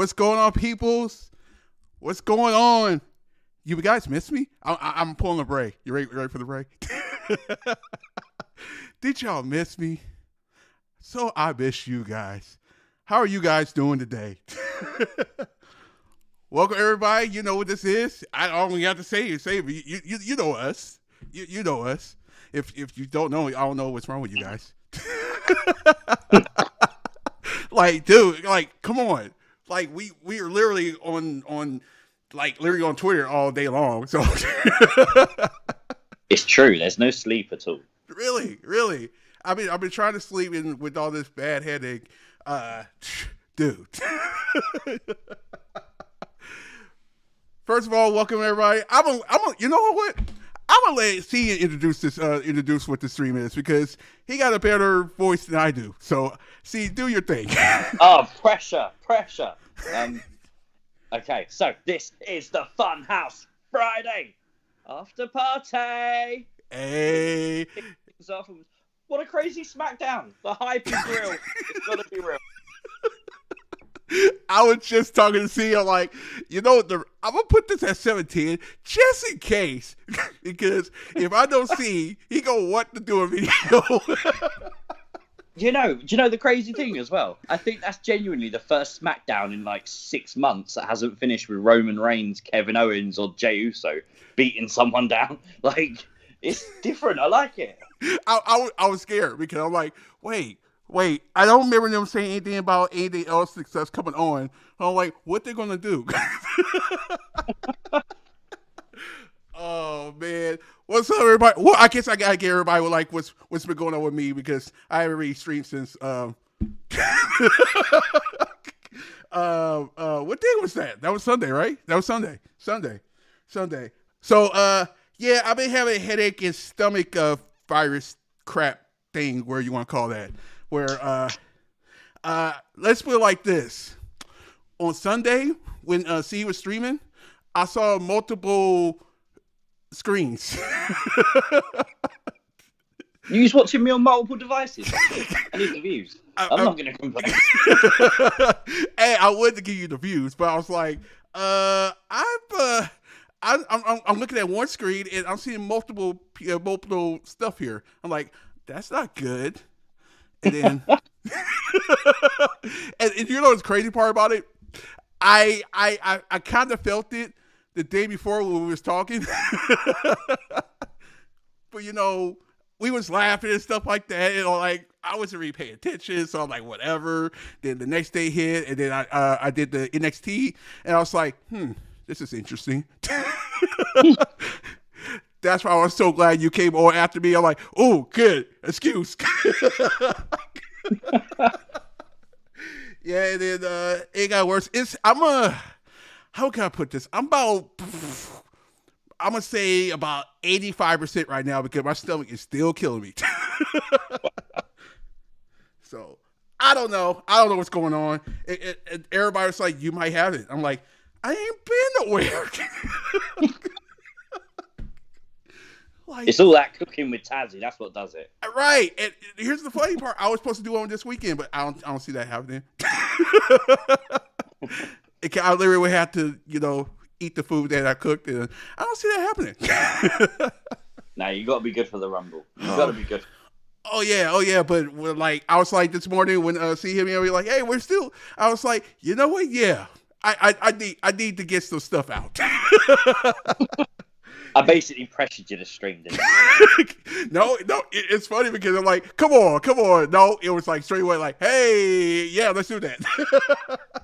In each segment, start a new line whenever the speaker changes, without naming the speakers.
What's going on, peoples? What's going on? You guys miss me? I'm pulling a break. You ready for the break? Did y'all miss me? So I miss you guys. How are you guys doing today? Welcome, everybody. You know what this is. I only have to say it. You know us. You know us. If you don't know, I don't know what's wrong with you guys. Like, dude, like, come on. Like, we are literally on Twitter all day long. So
it's true. There's no sleep at all.
Really. I've been trying to sleep with all this bad headache. Dude. First of all, welcome everybody. You know what? I'm gonna let C introduce what the stream is because he got a better voice than I do. So, C, do your thing.
Oh, pressure. Okay, so this is the Funhouse Friday after party.
Hey.
What a crazy SmackDown. The hype is real. It's gonna be real.
I was just talking to C. I'm like, I'm gonna put this at 17 just in case, because if I don't see, he gonna want to do a video.
Do you know the crazy thing as well? I think that's genuinely the first SmackDown in like 6 months that hasn't finished with Roman Reigns, Kevin Owens, or Jey Uso beating someone down. Like, it's different. I like it.
I was scared because I'm like, wait, I don't remember them saying anything about anything else that's coming on. I'm like, what they're gonna do? Oh man, what's up, everybody? Well, I guess I gotta get everybody with like what's been going on with me because I haven't really streamed since what day was that? That was Sunday, right? That was Sunday. So yeah, I've been having a headache and stomach virus crap thing, where you want to call that. Where let's put it like this. On Sunday, when C was streaming, I saw multiple screens.
You was watching me on multiple devices. I need the views. I'm not going to complain.
Hey, I wanted to give you the views, but I was like, I'm looking at one screen and I'm seeing multiple stuff here. I'm like, that's not good. And then, and you know what's crazy part about it? I kind of felt it the day before when we was talking, but we was laughing and stuff like that. Like I wasn't really paying attention, so I'm like, whatever. Then the next day hit, and then I did the NXT, and I was like, this is interesting. That's why I was so glad you came on after me. I'm like, oh, good excuse. Yeah, and then it got worse. How can I put this? I'm gonna say about 85% right now because my stomach is still killing me. So I don't know what's going on. Everybody's like, you might have it. I'm like, I ain't been nowhere.
Like, it's all that cooking with Tazzy. That's what does it.
Right. And here's the funny part. I was supposed to do one this weekend, but I don't see that happening. I literally would have to, eat the food that I cooked, and I don't see that happening.
Nah, you got to be good for the Rumble. You got to be good.
Oh yeah. But like, I was like this morning when see him, and we like, hey, we're still. I was like, you know what? Yeah, I need to get some stuff out.
I basically pressured you to stream, didn't
I? No, it's funny because I'm like, come on. No, it was like straight away like, hey, yeah, let's do that.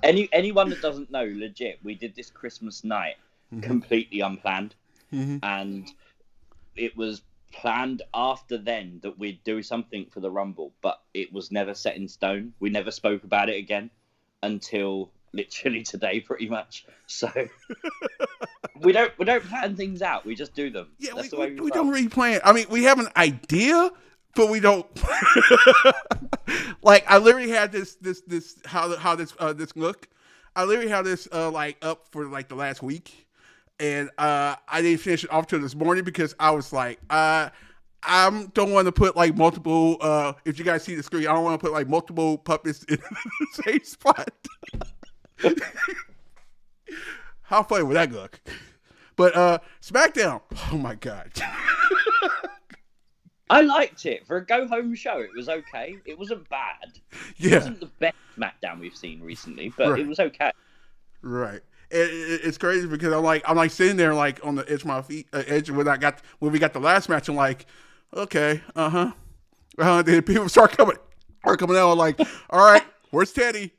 Anyone that doesn't know, legit, we did this Christmas night completely unplanned. And it was planned after then that we'd do something for the Rumble, but it was never set in stone. We never spoke about it again until literally today, pretty much. So we don't plan things out. We just do them.
Yeah, we don't really plan. I mean, we have an idea, but we don't. Like, I literally had this how this look. I literally had this like up for like the last week, and I didn't finish it off till this morning because I was like, I don't want to put like multiple. If you guys see the screen, I don't want to put like multiple puppets in the same spot. How funny would that look? But SmackDown, oh my god.
I liked it. For a go-home show, it was okay. It wasn't bad.
Yeah.
It wasn't the best SmackDown we've seen recently, but it was okay.
Right. It's crazy because I'm like sitting there like on the edge of my feet, edge when we got the last match. I'm like, okay, then people start coming out. I'm like, all right, where's Teddy?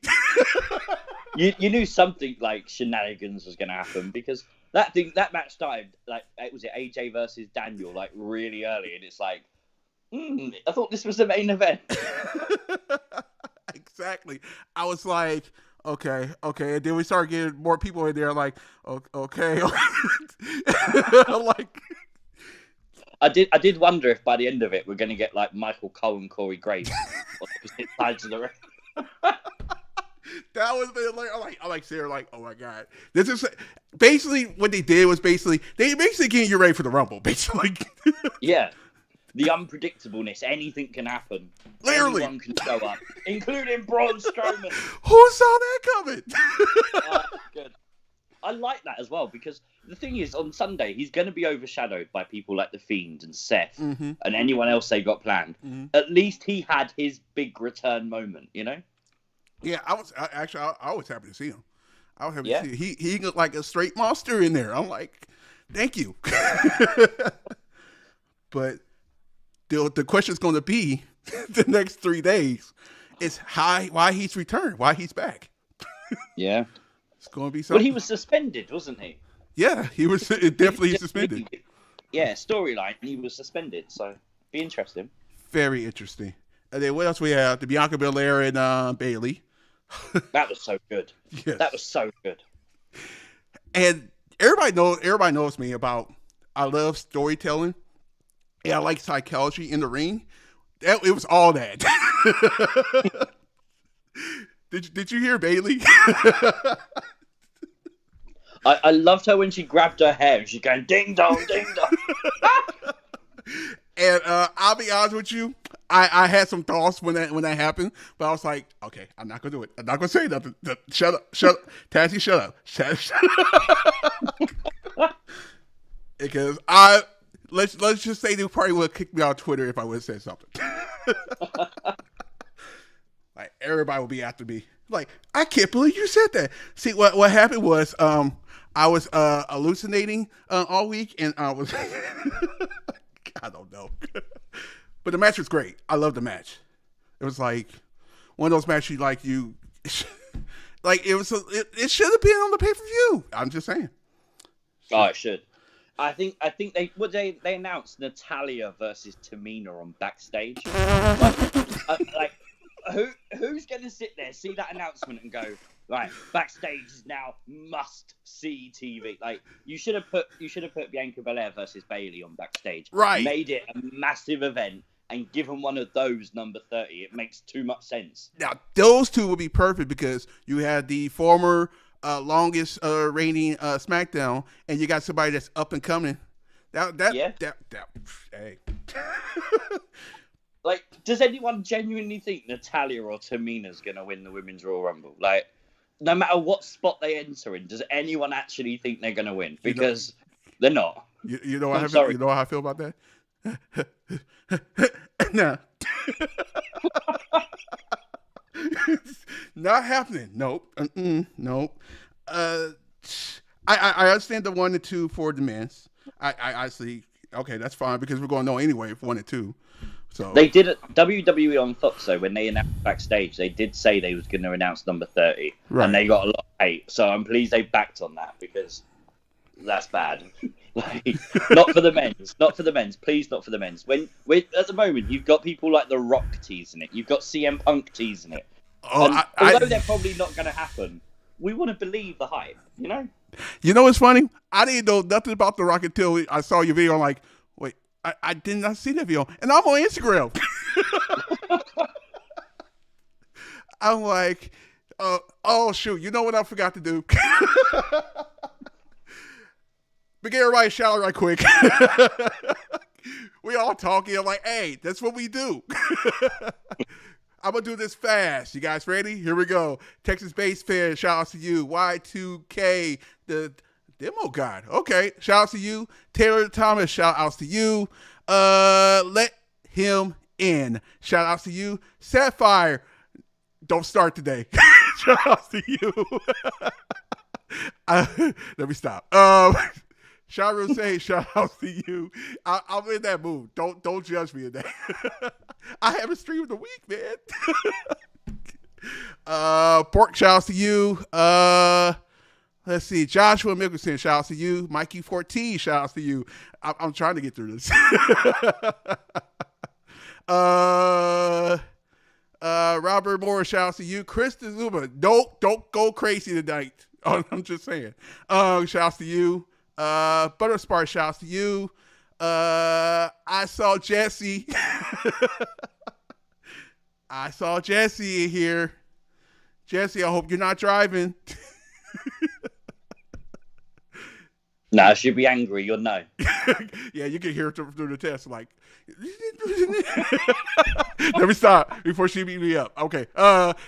You knew something like shenanigans was going to happen because that match started like was it AJ versus Daniel like really early, and it's like, I thought this was the main event.
Exactly. I was like, okay. And then we started getting more people in there. Like, okay. Like,
I did wonder if by the end of it we're going to get like Michael Cole and Corey Graves on opposite sides of the ring.
That was like I like Sarah. Like, oh my god, this is basically what they did. Was basically getting you ready for the Rumble. Basically,
yeah. The unpredictableness, anything can happen.
Literally.
Anyone can show up, including Braun Strowman.
Who saw that coming?
Good. I like that as well because the thing is, on Sunday, he's going to be overshadowed by people like The Fiend and Seth and anyone else they got planned. At least he had his big return moment, you know?
Yeah, I was happy to see him. I was happy to see him. He looked like a straight monster in there. I'm like, thank you. But the question is going to be the next 3 days is why he's returned, why he's back.
Yeah.
It's going to be something.
Well, he was suspended, wasn't he?
Yeah, he was definitely suspended.
Yeah, storyline, he was suspended, so be interesting.
Very interesting. And then what else we have? The Bianca Belair and Bayley.
That was so good.
Yes.
That was so good.
And everybody knows me about I love storytelling. And I like psychology in the ring. It was all that. Did you hear Bayley?
I loved her when she grabbed her hair and she's going ding dong, ding dong.
And I'll be honest with you, I had some thoughts when that happened, but I was like, okay, I'm not gonna do it. I'm not gonna say nothing. Shut up, Tazzy, shut up, shut up. Because let's just say they probably would have kicked me off Twitter if I would have said something. Like everybody would be after me. Like, I can't believe you said that. See, what happened was I was hallucinating all week, and I was I don't know. But the match was great. I love the match. It was like one of those matches like it should have been on the pay-per-view. I'm just saying.
Oh, it should. I think they announced Natalia versus Tamina on Backstage. Who's going to sit there, see that announcement, and go, right, Backstage is now must-see TV. Like, you should have put Bianca Belair versus Bayley on Backstage.
Right.
Made it a massive event and given one of those number 30. It makes too much sense.
Now, those two would be perfect because you had the former longest reigning SmackDown, and you got somebody that's up and coming. Hey.
Like, does anyone genuinely think Natalia or Tamina's going to win the Women's Royal Rumble? Like, no matter what spot they enter in, does anyone actually think they're going to win? Because they're not.
You know how I feel about that? No. Not happening. Nope. Nope. I understand the 1 and 2 for the men's. I see. Okay, that's fine because we're going to know anyway if 1 and 2. So
they did it. WWE on Fox though when they announced Backstage, they did say they was going to announce number 30, right. And they got a lot of hate. So I'm pleased they backed on that because that's bad. Like, not for the men's. Please, not for the men's. When at the moment you've got people like The Rock teasing it, you've got CM Punk teasing it. Although they're probably not going to happen, we want to believe the hype. You know.
You know what's funny? I didn't know nothing about The Rock until I saw your video. I'm like, wait. I did not see that video, and I'm on Instagram. I'm like, oh shoot, you know what I forgot to do? But get everybody a shower right quick. We all talking. I'm like, hey, that's what we do. I'm gonna do this fast. You guys ready? Here we go. Texas Bass Fan, shout out to you. Y2K, the demo god. Okay, shout out to you. Taylor Thomas, shout outs to you. Let him in. Shout outs to you. Sapphire, don't start today. Shout outs to you. Let me stop. Sean Rose, shout out to you. I'm in that mood. Don't judge me in that. I haven't streamed a week, man. Pork, shout out to you. Let's see. Joshua Mickelson, shout out to you. Mikey 14, shout out to you. I'm trying to get through this. Robert Moore, shout out to you. Chris Zuma, don't go crazy tonight. I'm just saying. Shout out to you. Butterspark, shouts to you. I saw Jesse. I saw Jesse in here. Jesse, I hope you're not driving.
Nah, she'll be angry. You'll know.
Yeah, you can hear it through the test. Like, let me stop before she beat me up. Okay.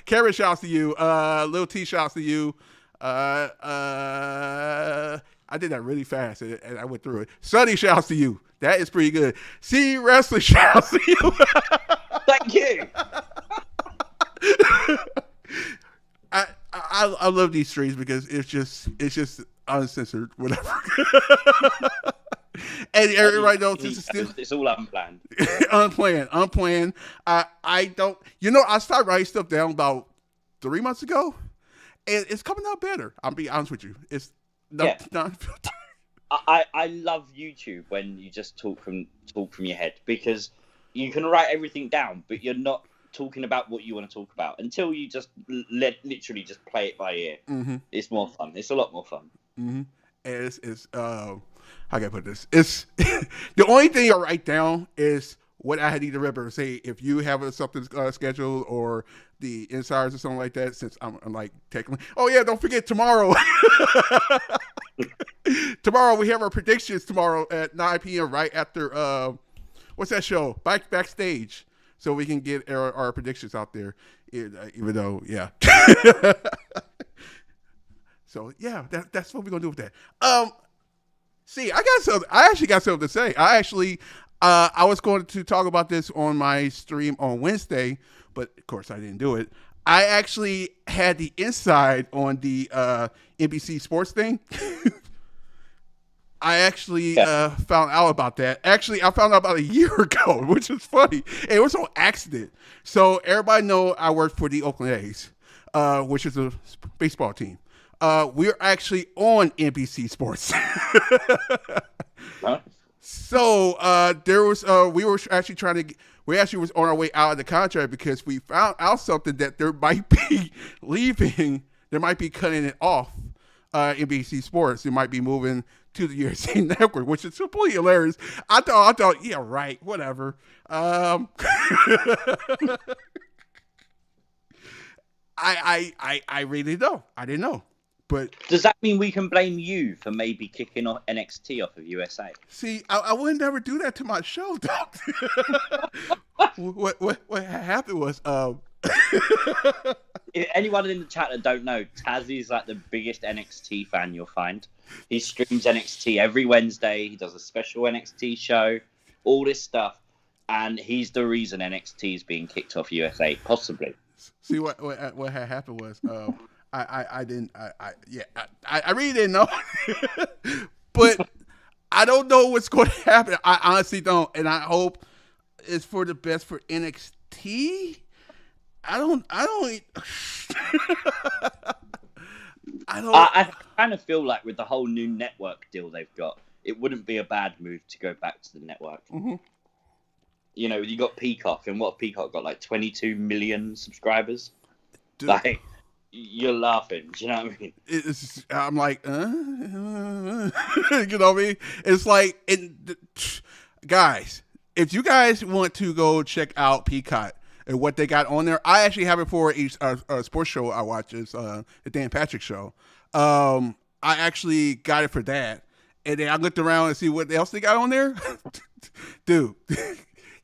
Karen, shouts to you. Lil T, shouts to you. I did that really fast, and I went through it. Sonny, shouts to you. That is pretty good. See Wrestling, shouts to you.
Thank you.
I love these streams because it's just uncensored, whatever. And everybody knows this is still
it's all unplanned.
unplanned. I don't. I started writing stuff down about 3 months ago, and it's coming out better. I'll be honest with you. It's not.
I love YouTube when you just talk from your head, because you can write everything down, but you're not talking about what you want to talk about until you just literally just play it by ear. Mm-hmm. It's more fun. It's a lot more fun.
Mm-hmm. And it's how can I put this? It's the only thing I write down is what I need to remember. Say if you have something scheduled or the insiders or something like that. Since I'm like technically, oh yeah, don't forget tomorrow. Tomorrow we have our predictions tomorrow at 9 p.m. right after what's that show? Backstage, so we can get our predictions out there. Even though, yeah. So yeah, that's what we're gonna do with that. See, I actually got something to say. I was going to talk about this on my stream on Wednesday, but of course I didn't do it. I actually had the inside on the NBC Sports thing. I actually found out about that. Actually, I found out about a year ago, which is funny. It was on accident. So everybody know I work for the Oakland A's, which is a baseball team. We're actually on NBC Sports.
Huh?
So there was we actually was on our way out of the contract because we found out something that there might be leaving. There might be cutting it off. NBC Sports. It might be moving to the USA Network, which is completely hilarious. I thought, yeah, right, whatever. I really don't. I didn't know. But
does that mean we can blame you for maybe kicking off NXT off of USA?
See, I would never do that to my show, dog. What happened was,
if anyone in the chat that don't know, Tazzy is like the biggest NXT fan you'll find. He streams NXT every Wednesday. He does a special NXT show, all this stuff, and he's the reason NXT is being kicked off USA, possibly.
See, what had happened was, I really didn't know, but I don't know what's going to happen. I honestly don't, and I hope it's for the best for NXT. I don't.
I kind of feel like with the whole new network deal they've got, it wouldn't be a bad move to go back to the network. Mm-hmm. You got Peacock, and what Peacock got, like 22 million subscribers.
Dude.
Like, you're laughing. Do you know what I mean?
I'm like, you know what I mean? It's like, guys, if you guys want to go check out Peacock and what they got on there, I actually have it for a sports show I watch. It's the Dan Patrick Show. I actually got it for that, and then I looked around and see what else they got on there. Dude,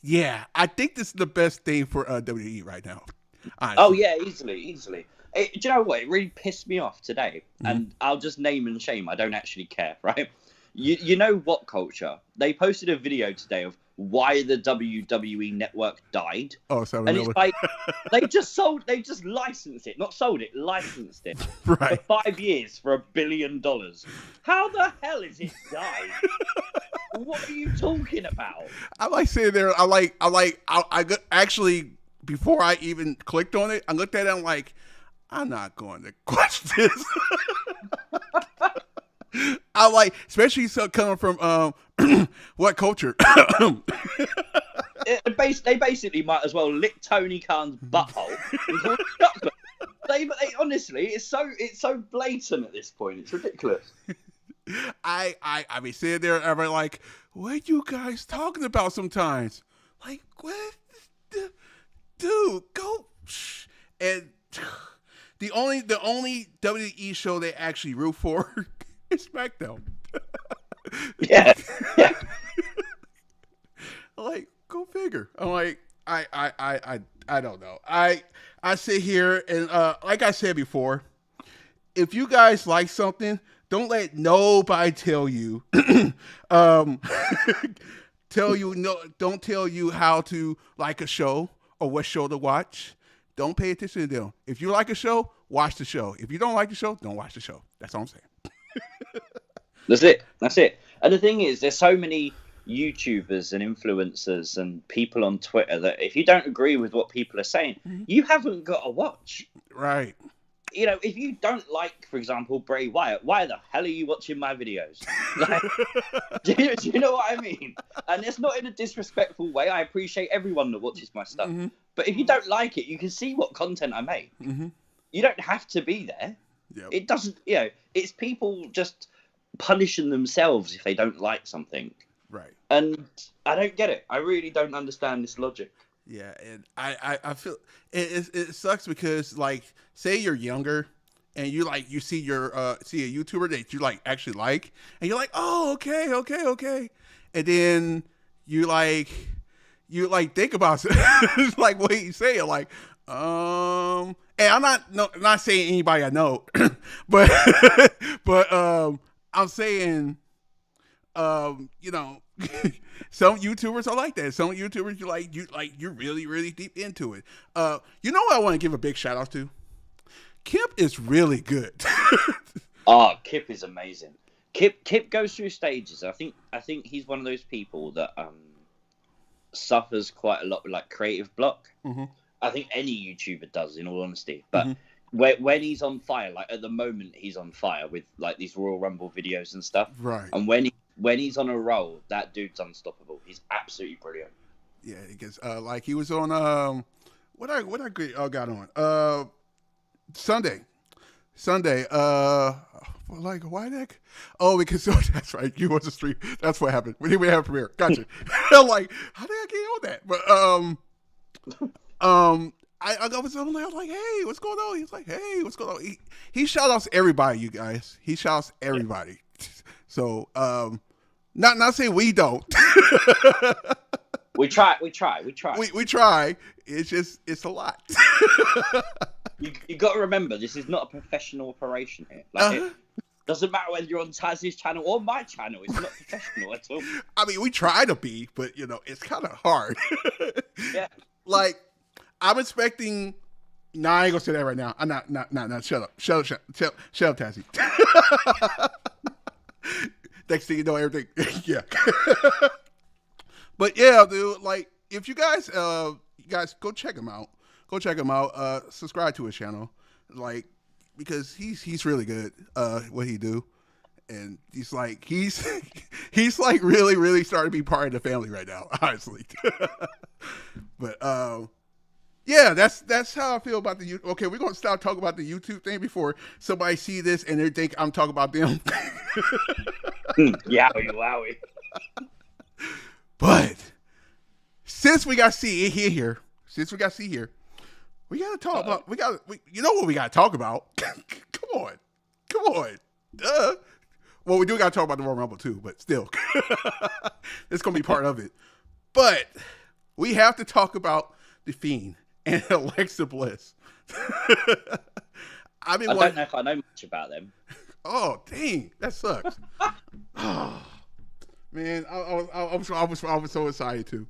yeah, I think this is the best thing for WWE right now.
Oh
Honestly.
yeah, easily. Do you know what? It really pissed me off today, and I'll just name and shame. I don't actually care, right? You know what culture? They posted a video today of why the WWE network died,
Oh, Seven
and it's
Miller.
like they just licensed it, not sold it, licensed it for
Right.
5 years for $1 billion. How the hell is it died? What are you talking about?
I like sitting there. Actually, before I even clicked on it, I looked at it. I'm like, I'm not going to question this. I like, especially coming from what culture?
They basically might as well lick Tony Khan's butthole and call it chocolate. They honestly, it's so blatant at this point. It's ridiculous.
I be sitting there. I'm like, what you guys talking about? Sometimes, like, what, dude, go. And the only WWE show they actually root for is SmackDown.
Yeah.
Like, go figure. I'm like, I don't know. I sit here and like I said before, if you guys like something, don't let nobody tell you. um, don't tell you how to like a show or what show to watch. Don't pay attention to them. If you like a show, watch the show. If you don't like the show, don't watch the show. That's all I'm saying.
That's it. And the thing is, there's so many YouTubers and influencers and people on Twitter that if you don't agree with what people are saying, you haven't got to watch.
Right.
You know, if you don't like, for example, Bray Wyatt, why the hell are you watching my videos? Like, do you know what I mean? And it's not in a disrespectful way. I appreciate everyone that watches my stuff. But if you don't like it, you can see what content I make. You don't have to be there.
Yep.
It doesn't, it's people just punishing themselves if they don't like something.
Right.
And I don't get it. I really don't understand this logic.
Yeah, and I feel it sucks because, like, say you're younger and you see a YouTuber that you like actually like, and you're like, oh, okay, and then you think about it, like what he's saying, like, and I'm not saying anybody I know, but I'm saying, some YouTubers are like that. Some YouTubers you're really, really deep into it. You know what I want to give a big shout out to? Kip is really good.
Kip is amazing. Kip goes through stages. I think he's one of those people that suffers quite a lot with like creative block. I think any YouTuber does, in all honesty. But when he's on fire, like at the moment he's on fire with like these Royal Rumble videos and stuff.
Right.
And when he's on a roll, that dude's unstoppable. He's absolutely brilliant.
Yeah, because like he was on what I got on Sunday. Like why that? Oh, because that's right. You was a stream. That's what happened. We didn't have a premiere. Gotcha. Like, how did I get on that? But I was on there. I was like, hey, what's going on? He's like, hey, what's going on? He shout outs everybody, you guys. He shouts everybody. So not saying we don't.
We try.
We try. It's a lot.
You got to remember, this is not a professional operation here. Like, it doesn't matter whether you're on Tazzy's channel or my channel. It's not professional at all.
I mean, we try to be, but it's kind of hard.
Yeah.
Like, I'm expecting. Nah, I ain't gonna say that right now. I'm not. Shut up, Tazzy. Next thing you know, everything. Yeah. But yeah, dude. Like, if you guys go check him out. Go check him out. Subscribe to his channel, like, because he's really good. What he do, and he's like really, really starting to be part of the family right now. Honestly. But yeah, that's how I feel about the YouTube. Okay, we're gonna stop talking about the YouTube thing before somebody see this and they think I'm talking about them.
Wowie.
But since we got C here, we gotta talk about. You know what we gotta talk about? Come on. Duh. Well, we do gotta talk about the Royal Rumble too, but still, it's gonna be part of it. But we have to talk about the Fiend and Alexa Bliss. I mean,
I don't know if I know much about them.
Oh, dang, that sucks. Oh, man, I was so excited too.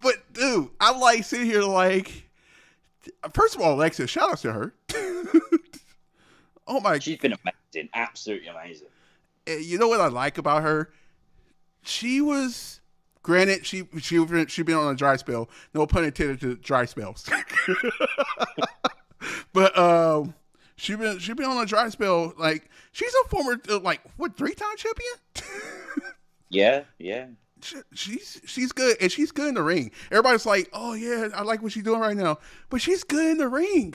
But dude, I'm like sitting here like, first of all, Alexa, shout out to her. Oh my,
She's been amazing, absolutely amazing.
you know what I like about her? She was, granted, she been on a dry spell. No pun intended to dry spells. But she been on a dry spell. Like, she's a former like what 3-time champion.
Yeah.
She's good, and she's good in the ring. Everybody's like, oh yeah, I like what she's doing right now, but she's good in the ring.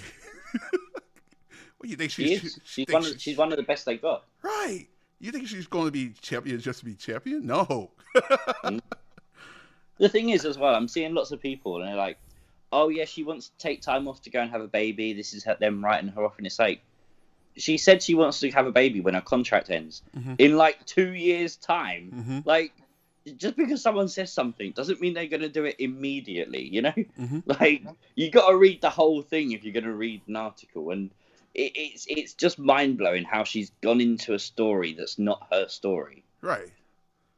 What do you think
She's one of the best they got.
Right. You think she's going to be champion just to be champion? No.
The thing is, as well, I'm seeing lots of people, and they're like, "Oh yeah, she wants to take time off to go and have a baby. This is them writing her off." And it's like, she said she wants to have a baby when her contract ends in like 2 years' time. Like, just because someone says something doesn't mean they're going to do it immediately. You know, like you got to read the whole thing if you're going to read an article. And it's just mind blowing how she's gone into a story that's not her story.
Right.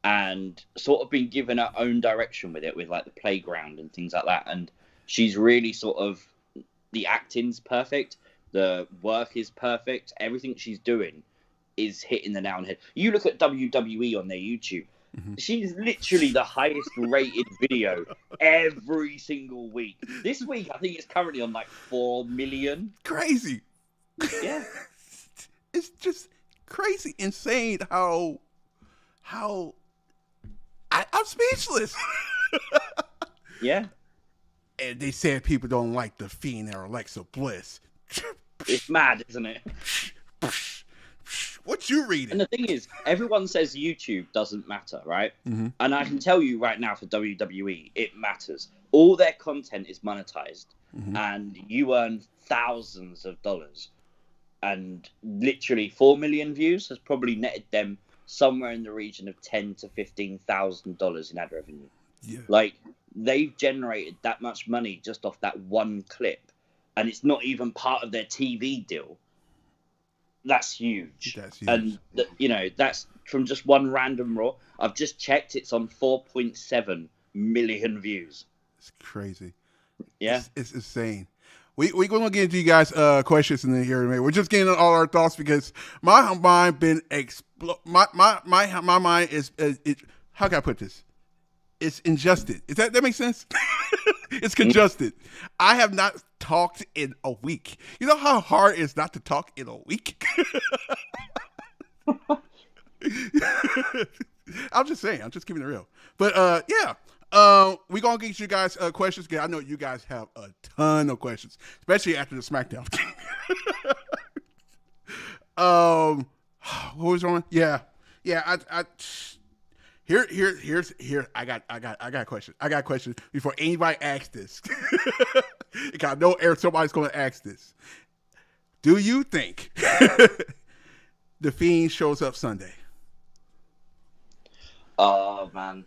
And sort of been given her own direction with it, with like the playground and things like that. And she's really sort of, the acting's perfect, the work is perfect, everything she's doing is hitting the nail on the head. You look at WWE on their YouTube, she's literally the highest rated video every single week. This week, I think it's currently on like 4 million.
Crazy.
Yeah.
It's just crazy, insane how I'm speechless.
Yeah.
And they said people don't like the Fiend or Alexa Bliss.
It's mad, isn't it?
What you reading?
And the thing is, everyone says YouTube doesn't matter, right? And I can tell you right now for WWE, it matters. All their content is monetized, and you earn thousands of dollars. And literally 4 million views has probably netted them somewhere in the region of $10,000 to $15,000 in ad revenue.
Yeah.
Like, they've generated that much money just off that one clip, and it's not even part of their TV deal. That's huge.
That's huge.
And you know, that's from just one random Raw. I've just checked; it's on 4.7 million views.
It's crazy.
Yeah,
it's insane. We're going to get into you guys' questions in here in a minute. We're just getting all our thoughts because my mind been my mind is how can I put this? It's ingested. Is that makes sense? It's congested. I have not talked in a week. You know how hard it is not to talk in a week? I'm just saying. I'm just keeping it real. But yeah. We're going to get you guys questions. I know you guys have a ton of questions, especially after the SmackDown. What was wrong? Yeah. Here's I got a question. I got a question before anybody asks this. Because I know somebody's going to ask this. Do you think the Fiend shows up Sunday?
Oh man.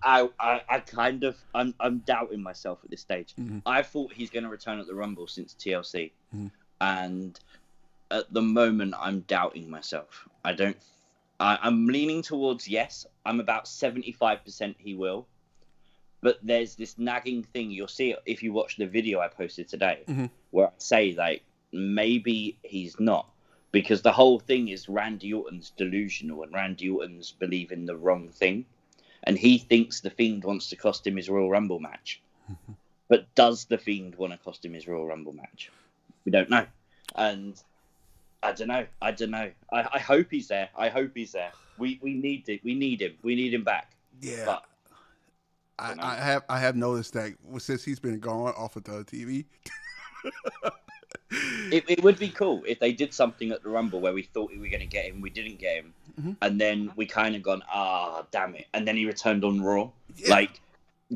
I kind of I'm doubting myself at this stage. I thought he's going to return at the Rumble since TLC, and at the moment I'm doubting myself. I'm leaning towards yes. I'm about 75% he will, but there's this nagging thing. You'll see it if you watch the video I posted today, where I say like maybe he's not, because the whole thing is Randy Orton's delusional and Randy Orton's believing the wrong thing. And he thinks the Fiend wants to cost him his Royal Rumble match. But does the Fiend want to cost him his Royal Rumble match? We don't know. And I don't know. I hope he's there. We need it. We need him. We need him back.
Yeah.
But,
I have noticed that since he's been gone off of the TV.
It would be cool if they did something at the Rumble where we thought we were going to get him, we didn't get him, and then we kind of gone, damn it, and then he returned on Raw. Yeah. Like,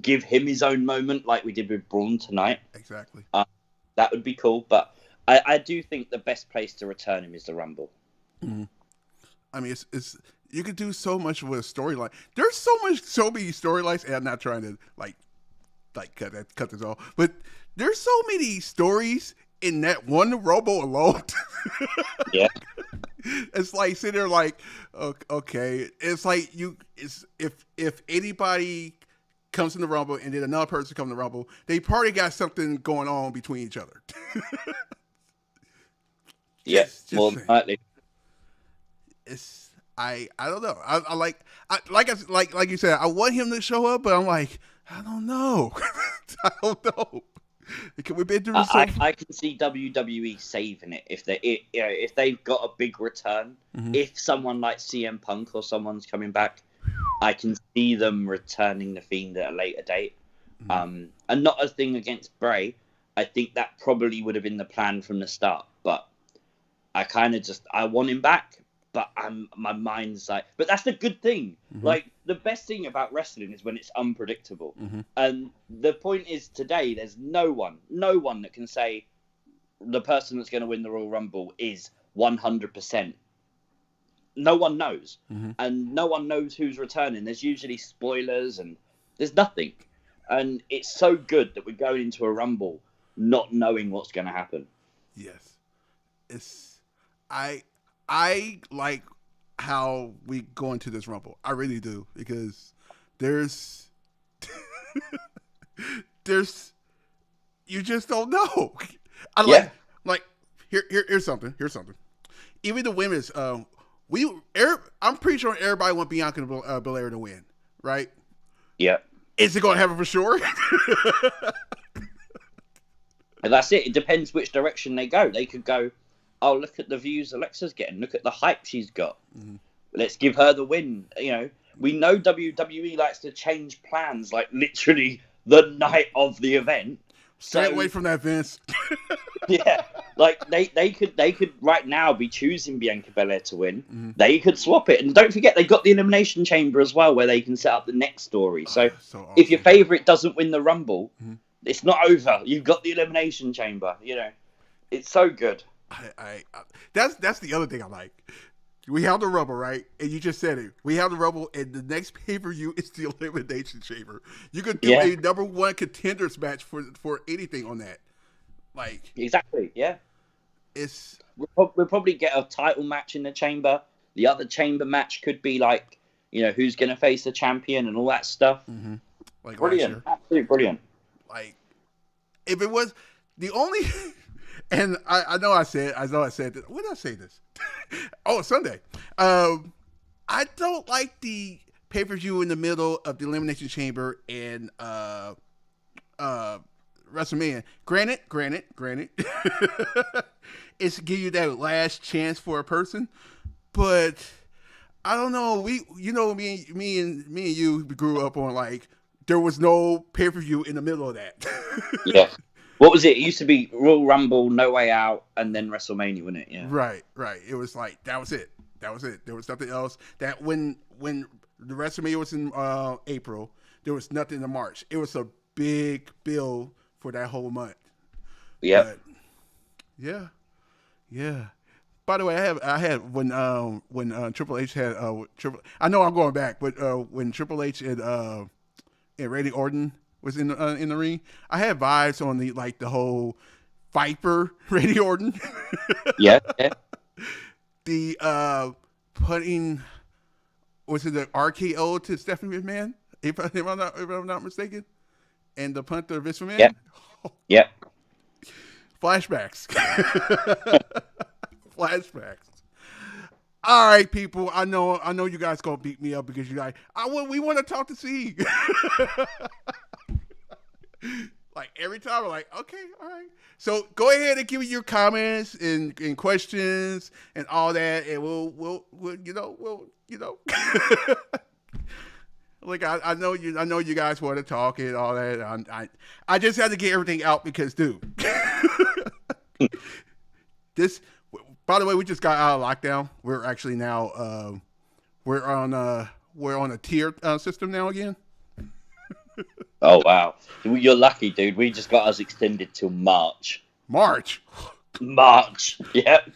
give him his own moment like we did with Braun tonight.
Exactly.
That would be cool, but I do think the best place to return him is the Rumble.
I mean, it's you could do so much with a storyline. There's so many storylines, and I'm not trying to like cut this off, but there's so many stories in that one Rumble alone.
Yeah.
It's like sitting there like, okay, it's like if anybody comes in the Rumble and then another person comes in the Rumble, they probably got something going on between each other.
Yes, more than likely.
It's I don't know. Like you said, I want him to show up, but I'm like, I don't know. I don't know. We've been through
I can see WWE saving it if they've got a big return.
Mm-hmm.
If someone like CM Punk or someone's coming back, I can see them returning the Fiend at a later date. Mm-hmm. And not a thing against Bray. I think that probably would have been the plan from the start. But I kind of I want him back. But my mind's like, but that's the good thing. Mm-hmm. Like, the best thing about wrestling is when it's unpredictable. Mm-hmm. And the point is today, there's no one that can say the person that's going to win the Royal Rumble is 100%. No one knows. Mm-hmm. And no one knows who's returning. There's usually spoilers and there's nothing. And it's so good that we're going into a Rumble not knowing what's going to happen.
Yes. I like how we go into this Rumble. I really do, because there's you just don't know. Here's something. Even the women's I'm pretty sure everybody want Bianca Belair to win, right?
Yeah.
Is it going to happen for sure?
And that's it. It depends which direction they go. They could go, oh, look at the views Alexa's getting. Look at the hype she's got. Mm-hmm. Let's give her the win. You know, we know WWE likes to change plans, like literally the night of the event.
Stay away from that, Vince.
Yeah, like they could right now be choosing Bianca Belair to win. Mm-hmm. They could swap it, and don't forget they got the Elimination Chamber as well, where they can set up the next story. So awesome. If your favorite doesn't win the Rumble, mm-hmm. it's not over. You've got the Elimination Chamber. You know, it's so good.
That's the other thing I like. We have the Rumble, right? And you just said it. We have the Rumble, and the next pay-per-view is the Elimination Chamber. You could do a number one contenders match for anything on that. Like,
exactly, yeah. We'll probably get a title match in the Chamber. The other Chamber match could be like, you know, who's going to face the champion and all that stuff. Mm-hmm. Like brilliant, absolutely brilliant.
Like, if it was the only. And I know I said this. When did I say this? Oh, Sunday. I don't like the pay-per-view in the middle of the Elimination Chamber and WrestleMania. Granted, it's to give you that last chance for a person, but I don't know. Me and you grew up on like there was no pay-per-view in the middle of that.
Yeah. What was it? It used to be Royal Rumble, No Way Out, and then WrestleMania, wasn't it? Yeah.
Right. It was like that was it. There was nothing else. That when the WrestleMania was in April, there was nothing in March. It was a big bill for that whole month.
Yeah.
Yeah. By the way, I had when Triple H had I know I'm going back, but when Triple H and Randy Orton was in the ring, I had vibes on the whole Viper Randy Orton.
Yeah.
The putting, was it the RKO to Stephanie McMahon? If I'm not mistaken, and the punt to Vince McMahon.
Yeah. Yeah.
Flashbacks. Flashbacks. All right, people. I know you guys gonna beat me up because we want to talk to C. Like every time, we're like, okay, all right. So go ahead and give me your comments and questions and all that, and we'll Like I know you guys want to talk and all that. I just had to get everything out because, dude, this. By the way, we just got out of lockdown. We're actually now we're on a tier system now again.
Oh wow, you're lucky, dude. We just got us extended till March.
March.
Yep.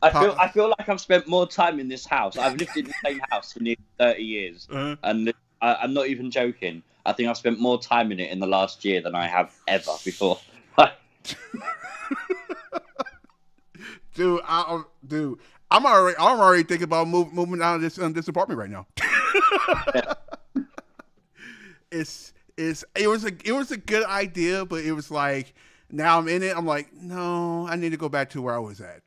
I feel like I've spent more time in this house. I've lived in the same house for nearly 30 years, and I'm not even joking. I think I've spent more time in it in the last year than I have ever before.
Dude, I'm already thinking about moving out of this apartment right now. It was a good idea, but it was like now I'm in it. I'm like, no, I need to go back to where I was at.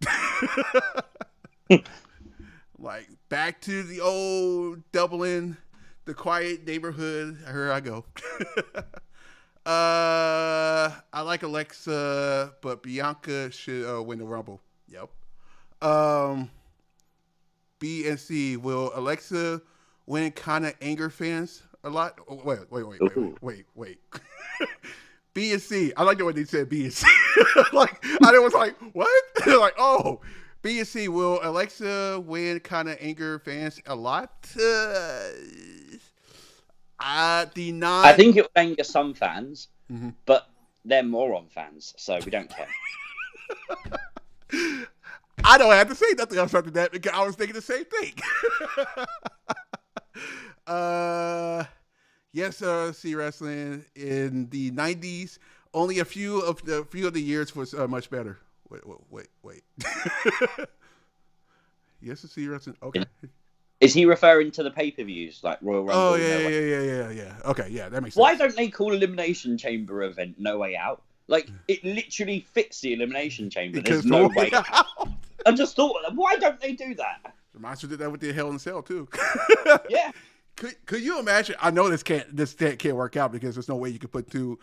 Like back to the old Dublin, the quiet neighborhood. Here I go. I like Alexa, but Bianca should win the Rumble. Yep. B and C, will Alexa win? Kind of anger fans a lot. Oh, wait. B and C. I like the way they said B and C. Like I was like, what? Like, oh, B and C, will Alexa win? Kind of anger fans a lot. I deny.
I think it will anger some fans, but they're moron fans, so we don't care.
I don't have to say nothing else after that because I was thinking the same thing. Yes, see wrestling in the 90s. Only a few of the years was much better. Wait. Yes, see wrestling. Okay.
Is he referring to the pay-per-views like Royal Rumble?
Oh yeah. Okay, yeah, that makes sense.
Why don't they call Elimination Chamber event No Way Out? Like, it literally fits the Elimination Chamber. There's no way out. I just thought, why don't they do that?
The Monster did that with the Hell in a Cell too.
Yeah.
Could you imagine? I know this can't work out because there's no way you could put two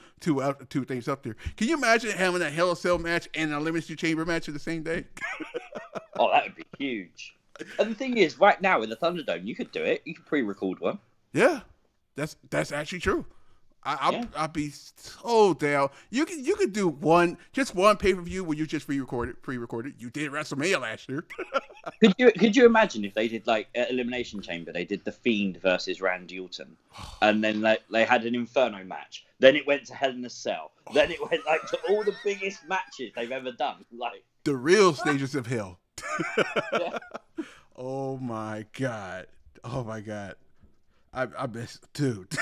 things up there. Can you imagine having a Hell in a Cell match and an Elimination Chamber match in the same day?
Oh, that would be huge. And the thing is, right now in the Thunderdome, you could do it. You could pre-record one.
Yeah, that's actually true. I'd be so down. You could do one pay-per-view where you just pre-recorded. You did WrestleMania last year.
Could you imagine if they did like Elimination Chamber? They did The Fiend versus Randy Orton, and then they had an Inferno match. Then it went to Hell in a Cell. Then it went like to all the biggest matches they've ever done. Like
the real stages of hell.
Yeah.
Oh my god. I miss, dude.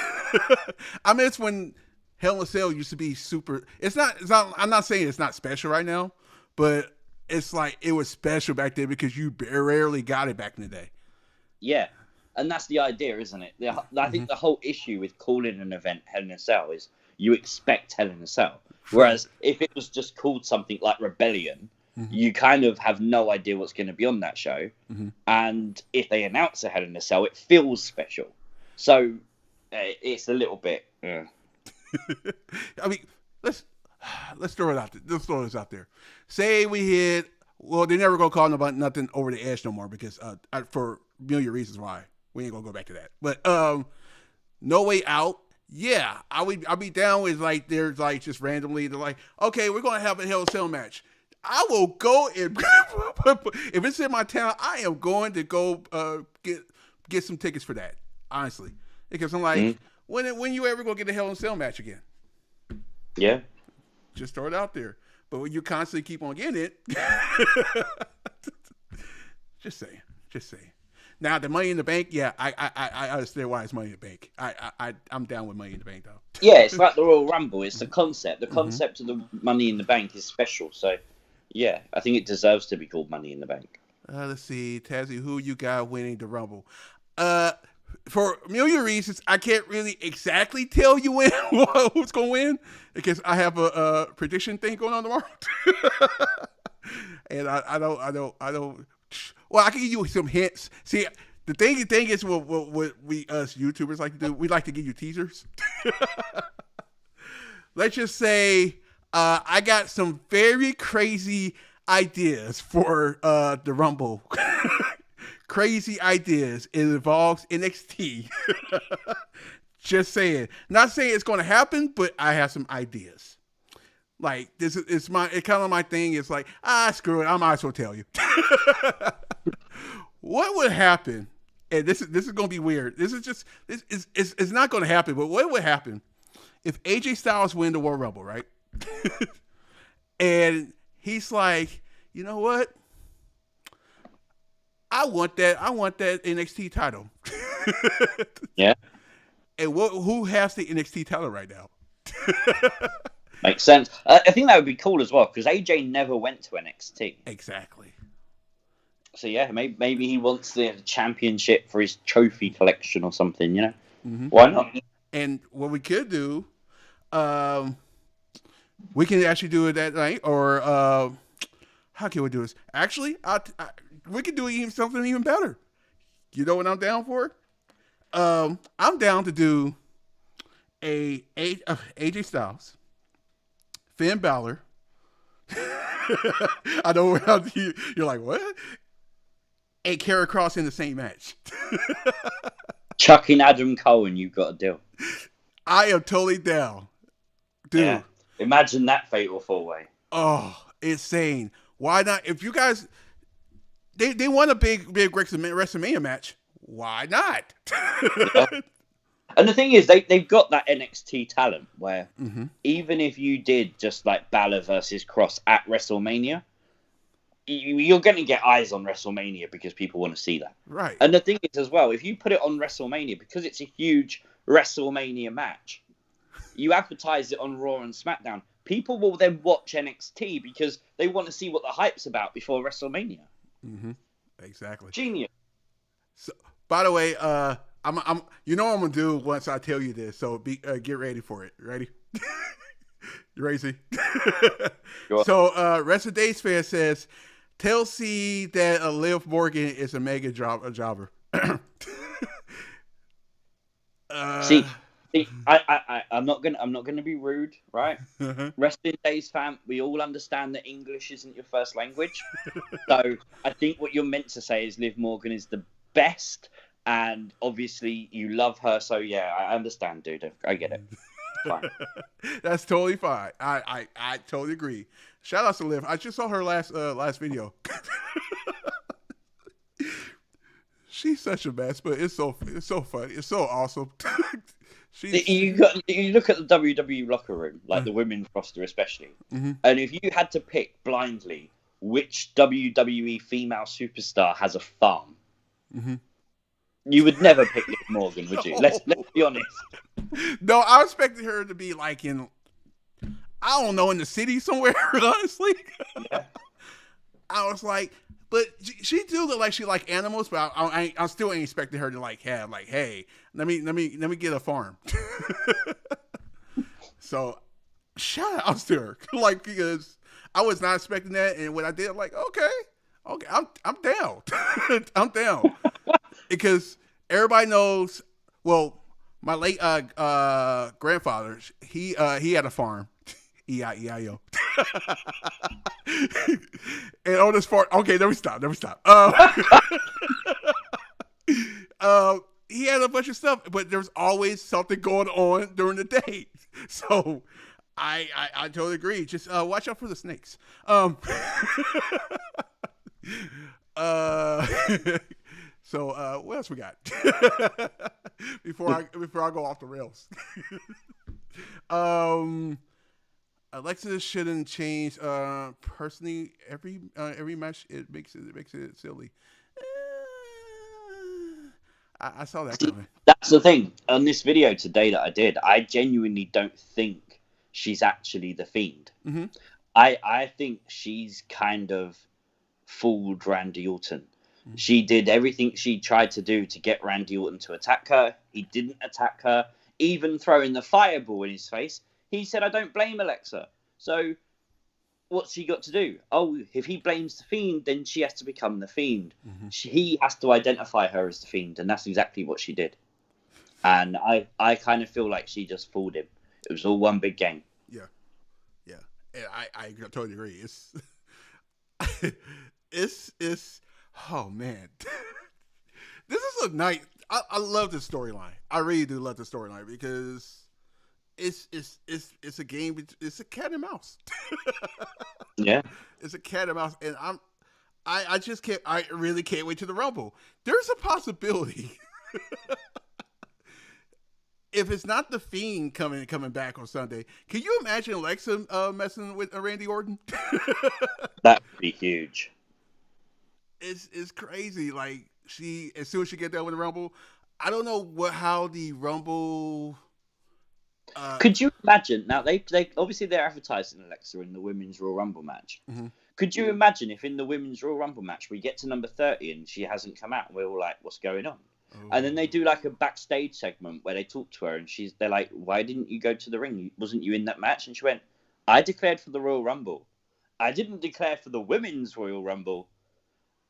I miss when Hell in a Cell used to be super. It's not. I'm not saying it's not special right now, but it's like it was special back then because you rarely got it back in the day.
Yeah, and that's the idea, isn't it? I think the whole issue with calling an event Hell in a Cell is you expect Hell in a Cell, whereas if it was just called something like Rebellion, you kind of have no idea what's going to be on that show, and if they announce a Hell in a Cell, it feels special. So it's a little bit. I
mean, let's throw it out there. Let's throw this out there. Say we hit. Well, they're never gonna call nothing over the edge no more because for a million reasons why we ain't gonna go back to that. But No Way Out. Yeah, I'll be down with like there's like just randomly they're like, okay, we're gonna have a Hell in a Cell match. I will go and if it's in my town, I am going to go get some tickets for that. Honestly, because I'm like, when you ever gonna get a Hell in a Cell match again?
Yeah,
just throw it out there. But when you constantly keep on getting it, just say. Now the Money in the Bank, yeah, I understand why it's Money in the Bank. I'm down with Money in the Bank though.
Yeah, it's like the Royal Rumble. It's the concept. The concept of the Money in the Bank is special. So, yeah, I think it deserves to be called Money in the Bank.
Let's see, Tazzy, who you got winning the Rumble? For a million reasons, I can't really exactly tell you who's going to win because I have a prediction thing going on tomorrow. And I don't. Well, I can give you some hints. See, the thing is what we us YouTubers like to do. We like to give you teasers. Let's just say I got some very crazy ideas for the Rumble. Crazy ideas. It involves NXT. Just saying. Not saying it's going to happen, but I have some ideas. Like this is it's kind of my thing. It's like screw it. I might as well tell you. What would happen? And this is going to be weird. It's not going to happen. But what would happen if AJ Styles win the Royal Rumble, right? And he's like, you know what? I want that. I want that NXT title.
Yeah,
And who has the NXT title right now?
makes sense. I think that would be cool as well because AJ never went to NXT.
Exactly.
So yeah, maybe he wants the championship for his trophy collection or something. You know, why not?
And what we could do, we can actually do it that night, or how can we do this? Actually, we could do something even better. You know what I'm down for? I'm down to do AJ Styles, Finn Balor. I know you're like, what? And Karrion Kross in the same match.
Chucking Adam Cole and you've got a deal.
I am totally down. Dude.
Yeah. Imagine that fatal 4-way.
Oh, insane. Why not? If you guys, they won a big WrestleMania match. Why not?
Yeah. And the thing is, they've got that NXT talent where even if you did just like Balor versus Cross at WrestleMania, you're going to get eyes on WrestleMania because people want to see that.
Right.
And the thing is as well, if you put it on WrestleMania, because it's a huge WrestleMania match, you advertise it on Raw and SmackDown, people will then watch NXT because they want to see what the hype's about before WrestleMania.
Exactly.
Genius.
So, by the way, I'm you know what I'm gonna do once I tell you this. So get ready for it. Ready? You ready? See?
Sure.
So Rest Days fan says, "Tell C that Liv Morgan is a mega jobber."
See, I'm not gonna be rude, right? Wrestling Days fan, we all understand that English isn't your first language, so I think what you're meant to say is Liv Morgan is the best, and obviously you love her. So yeah, I understand, dude. I get it. Fine.
That's totally fine. I totally agree. Shout out to Liv. I just saw her last video. She's such a mess, but it's so funny. It's so awesome.
You look at the WWE locker room, like the women's roster especially, and if you had to pick blindly which WWE female superstar has a farm, you would never pick Liv Morgan, would you? Let's be honest.
No, I expected her to be like in, I don't know, in the city somewhere. Honestly,
Yeah.
I was like, but she do look like she like animals, but I still ain't expecting her to like have like, hey, let me get a farm. So shout out to her, like, because I was not expecting that, and when I did, I'm like, okay, I'm down. I'm down because everybody knows. Well, my late grandfather, he had a farm. E-I-E-I-O. And on this part, okay, let me stop. He had a bunch of stuff, but there's always something going on during the day. So I totally agree. Just watch out for the snakes. So what else we got? before I go off the rails. Alexa shouldn't change. Personally, every match it makes it silly. I saw that coming.
That's the thing. On this video today that I did, I genuinely don't think she's actually the Fiend. I think she's kind of fooled Randy Orton. She did everything she tried to do to get Randy Orton to attack her. He didn't attack her. Even throwing the fireball in his face, he said, "I don't blame Alexa." So what's she got to do? Oh, if he blames the Fiend, then she has to become the Fiend. He has to identify her as the Fiend, and that's exactly what she did. And I kind of feel like she just fooled him. It was all one big game.
Yeah. And I totally agree. It's oh man. This is a night. I love this storyline. I really do love the storyline because it's a game. It's a cat and mouse.
Yeah,
it's a cat and mouse, and I just can't. I really can't wait to the Rumble. There's a possibility. If it's not the Fiend coming back on Sunday, can you imagine Alexa messing with Randy Orton?
that would be huge.
it's crazy. Like she, as soon as she get there with the Rumble, I don't know how the Rumble.
Could you imagine now? They obviously they're advertising Alexa in the Women's Royal Rumble match.
Mm-hmm.
Could you imagine if in the Women's Royal Rumble match we get to number 30 and she hasn't come out? And we're all like, what's going on? Oh. And then they do like a backstage segment where they talk to her and they're like, why didn't you go to the ring? Wasn't you in that match? And she went, I declared for the Royal Rumble. I didn't declare for the Women's Royal Rumble.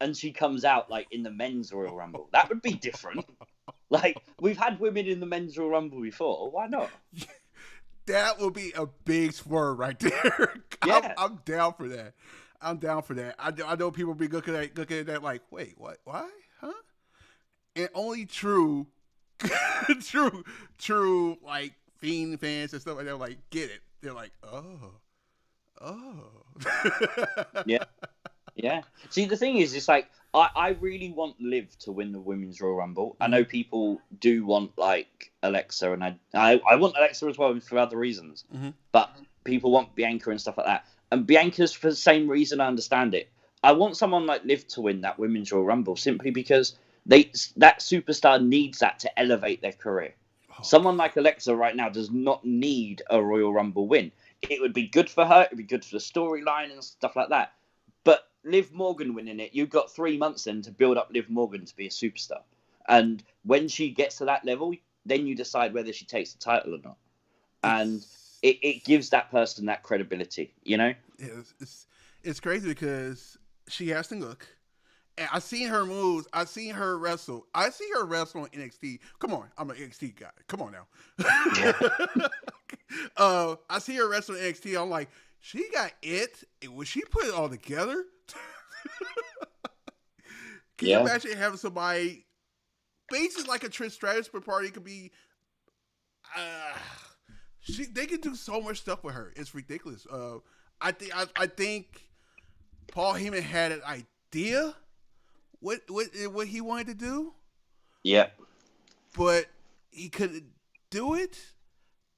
And she comes out like in the Men's Royal Rumble. That would be different. Like, we've had women in the Men's Royal Rumble before. Why not?
That would be a big swerve right there.
Yeah.
I'm down for that. I'm down for that. I know people be looking at that like, wait, what? Why? Huh? And only true, like Fiend fans and stuff like that, like get it. They're like, oh.
Yeah. See, the thing is, it's like I really want Liv to win the Women's Royal Rumble. I know people do want like Alexa, and I want Alexa as well for other reasons. Mm-hmm. But people want Bianca and stuff like that. And Bianca's for the same reason. I understand it. I want someone like Liv to win that Women's Royal Rumble simply because that superstar needs that to elevate their career. Oh. Someone like Alexa right now does not need a Royal Rumble win. It would be good for her. It would be good for the storyline and stuff like that. But Liv Morgan winning it, you've got 3 months then to build up Liv Morgan to be a superstar. And when she gets to that level, then you decide whether she takes the title or not. And it gives that person that credibility, you know?
It's crazy because she has to look. And I've seen her moves. I've seen her wrestle. I see her wrestle on NXT. Come on. I'm an NXT guy. Come on now. I see her wrestle on NXT. I'm like, she got it. Would she put it all together? Can you imagine having somebody basically like a Trish Stratus, but party could be they could do so much stuff with her. It's ridiculous. I think Paul Heyman had an idea what he wanted to do.
Yeah.
But he couldn't do it.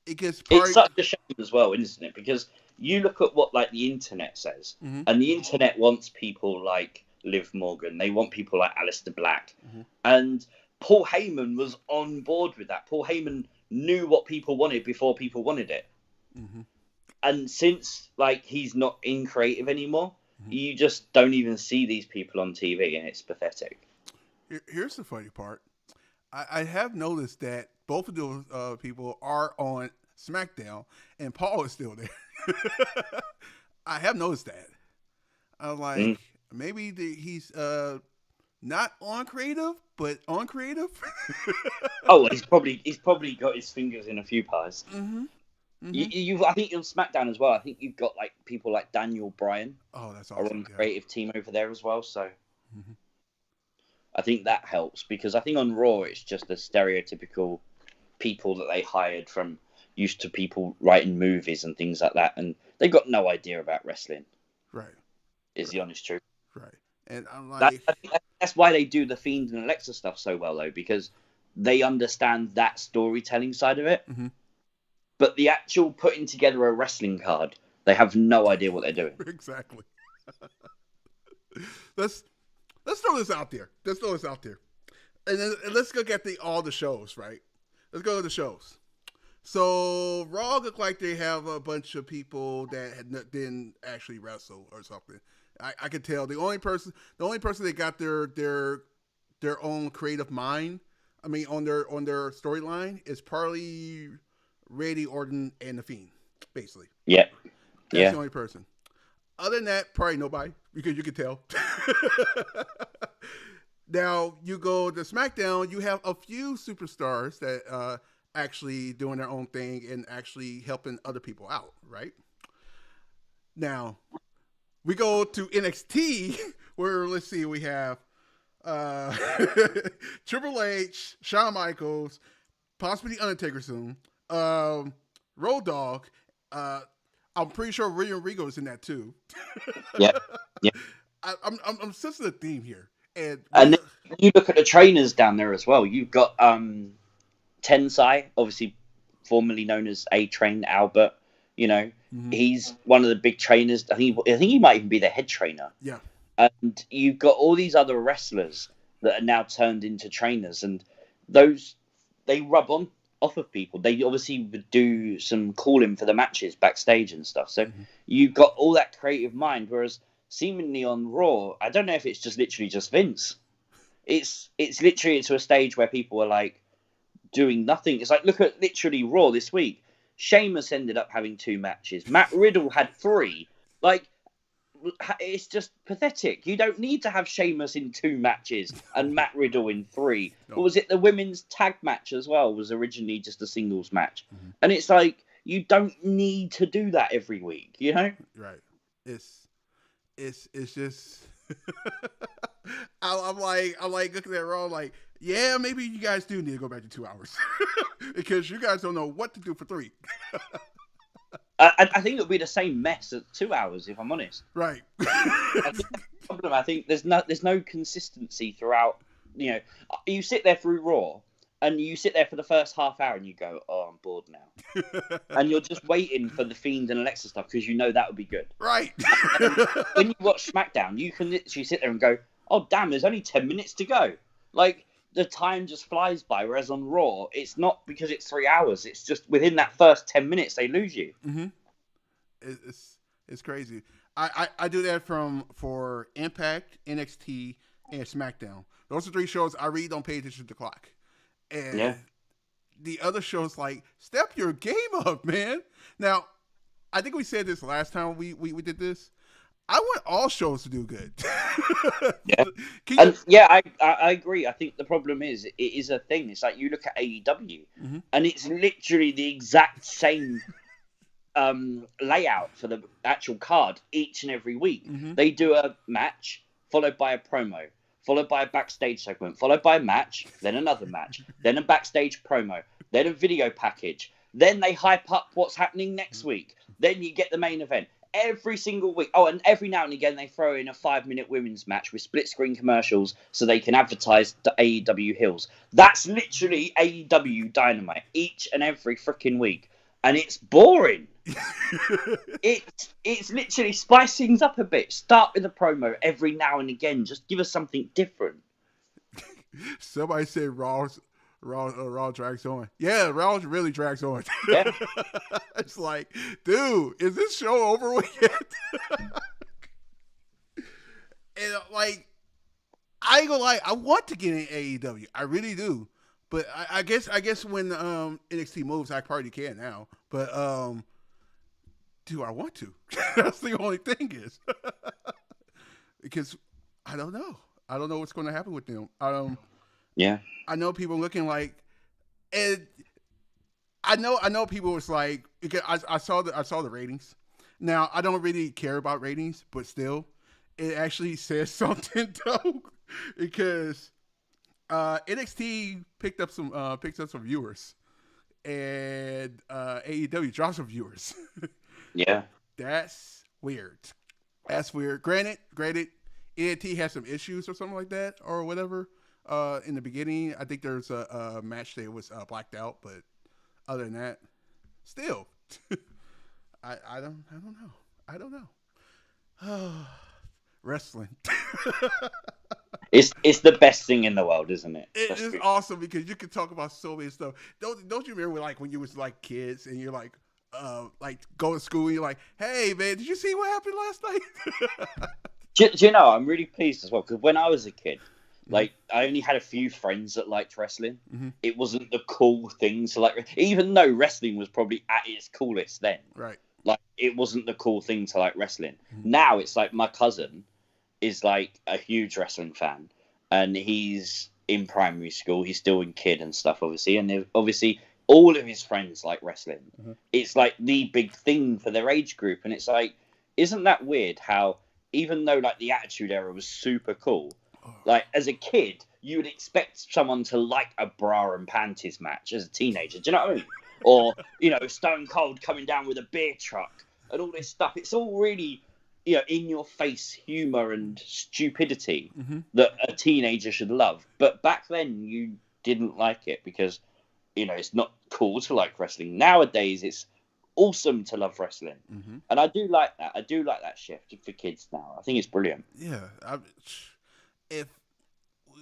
It's such a shame as well, isn't it? Because you look at what like the internet says, mm-hmm. and the internet wants people like Liv Morgan. They want people like Aleister Black. Mm-hmm. And Paul Heyman was on board with that. Paul Heyman knew what people wanted before people wanted it. Mm-hmm. And since like he's not in creative anymore, mm-hmm. you just don't even see these people on TV, and it's pathetic.
Here's the funny part. I have noticed that both of those people are on SmackDown, and Paul is still there. I have noticed that. I'm like, maybe he's not on creative, but on creative.
Oh, he's probably got his fingers in a few pies. Mm-hmm. Mm-hmm. I think on SmackDown as well. I think you've got like people like Daniel Bryan.
Oh, that's awesome.
Are on the creative team over there as well. So mm-hmm. I think that helps because I think on Raw it's just the stereotypical people that they hired from used to people writing movies and things like that, and they've got no idea about wrestling.
Right.
Is the honest truth.
Right. And I'm like,
that's why they do the Fiend and Alexa stuff so well, though, because they understand that storytelling side of it. Mm-hmm. But the actual putting together a wrestling card, they have no idea what they're doing.
Exactly. Let's throw this out there. And then let's look at all the shows, right? Let's go to the shows. So Raw look like they have a bunch of people that didn't actually wrestle or something. I could tell the only person they got their own creative mind. I mean, on their storyline is probably Randy Orton and The Fiend, basically.
Yeah.
That's the only person. Other than that, probably nobody, because you can tell. Now, you go to SmackDown, you have a few superstars that actually doing their own thing and actually helping other people out, right? Now, we go to NXT, where, let's see, we have Triple H, Shawn Michaels, possibly The Undertaker soon, Road Dogg, I'm pretty sure William Regal is in that too.
Yeah.
I'm sensing a theme here. And
then you look at the trainers down there as well. You've got Tensai, obviously formerly known as A-Train Albert. You know, mm-hmm. He's one of the big trainers. I think he might even be the head trainer.
Yeah.
And you've got all these other wrestlers that are now turned into trainers, and those they rub on off of people. They obviously would do some calling for the matches backstage and stuff. So you've got all that creative mind, whereas seemingly on Raw, I don't know if it's just literally just Vince. It's literally to a stage where people are like doing nothing. It's like, look at literally Raw this week. Sheamus ended up having 2 matches. Matt Riddle had 3. Like, it's just pathetic. You don't need to have Sheamus in 2 matches and Matt Riddle in 3.
No.
Or was it the women's tag match as well? Was originally just a singles match, and it's like you don't need to do that every week. You know?
Right. It's just. I'm like looking at Raw like, yeah, maybe you guys do need to go back to 2 hours because you guys don't know what to do for 3.
I think it'll be the same mess at 2 hours, if I'm honest.
Right.
I think that's the problem. I think there's no consistency throughout. You know, you sit there through Raw, and you sit there for the first half hour, and you go, "Oh, I'm bored now," and you're just waiting for the Fiend and Alexa stuff because you know that would be good.
Right.
And when you watch SmackDown, you can literally sit there and go, "Oh, damn! There's only 10 minutes to go." Like, the time just flies by, whereas on Raw, it's not because it's 3 hours. It's just within that first 10 minutes, they lose you.
Mm-hmm. It's crazy. I do that for Impact, NXT, and SmackDown. Those are 3 shows I really don't pay attention to the clock. And the other shows, like, step your game up, man. Now, I think we said this last time we did this. I want all shows to do good.
I agree. I think the problem is it is a thing. It's like you look at AEW, and it's literally the exact same layout for the actual card each and every week. They do a match followed by a promo, followed by a backstage segment, followed by a match, then another match, then a backstage promo, then a video package, then they hype up what's happening next week, then you get the main event. Every single week. Oh, and every now and again they throw in a 5-minute women's match with split screen commercials so they can advertise the AEW heels. That's literally AEW Dynamite each and every freaking week. And it's boring. It's literally spice things up a bit. Start with a promo every now and again. Just give us something different.
Somebody said Raw drags on. Yeah, Raw really drags on.
Yeah.
It's like, dude, is this show over with yet? And like, I ain't gonna lie, I want to get in AEW. I really do. But I guess when NXT moves, I probably can now. But do I want to? That's the only thing is because I don't know. I don't know what's going to happen with them.
Yeah.
I know people looking like, and I know people was like, because I saw the ratings. Now I don't really care about ratings, but still, it actually says something though, because NXT picked up some viewers, and AEW dropped some viewers.
Yeah.
That's weird. That's weird. Granted, NXT has some issues or something like that or whatever. In the beginning, I think there's a match that was blacked out, but other than that, still, I don't know. Wrestling.
It's the best thing in the world, isn't it?
It is awesome because you can talk about so many stuff. Don't you remember like when you was like kids and you're like go to school and you're like, hey man, did you see what happened last night?
Do you know, I'm really pleased as well because when I was a kid, like, I only had a few friends that liked wrestling. It wasn't the cool thing to like, even though wrestling was probably at its coolest then.
Right.
Like, it wasn't the cool thing to like wrestling. Now it's like my cousin is like a huge wrestling fan, and he's in primary school. He's still in kid and stuff, obviously, and obviously all of his friends like wrestling. It's like the big thing for their age group, and it's like, isn't that weird? How even though like the Attitude Era was super cool. Like, as a kid, you would expect someone to like a bra and panties match as a teenager. Do you know what I mean? Or, you know, Stone Cold coming down with a beer truck and all this stuff. It's all really, you know, in-your-face humor and stupidity that a teenager should love. But back then, you didn't like it because, you know, it's not cool to like wrestling. Nowadays, it's awesome to love wrestling.
Mm-hmm.
And I do like that. I do like that shift for kids now. I think it's brilliant.
Yeah, if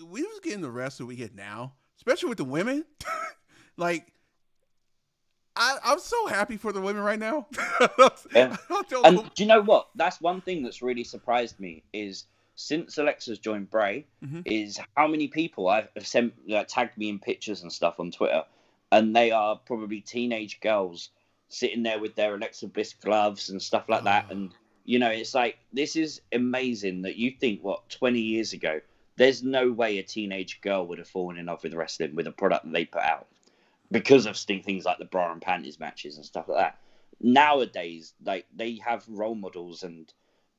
we was getting the wrestling we get now, especially with the women, like I'm so happy for the women right now.
Yeah. And do you know what? That's one thing that's really surprised me is since Alexa's joined Bray, is how many people I've sent tagged me in pictures and stuff on Twitter, and they are probably teenage girls sitting there with their Alexa Bliss gloves and stuff like that. And it's like, this is amazing that you think 20 years ago, there's no way a teenage girl would have fallen in love with wrestling with a product that they put out because of things like the bra and panties matches and stuff like that. Nowadays, like, they have role models, and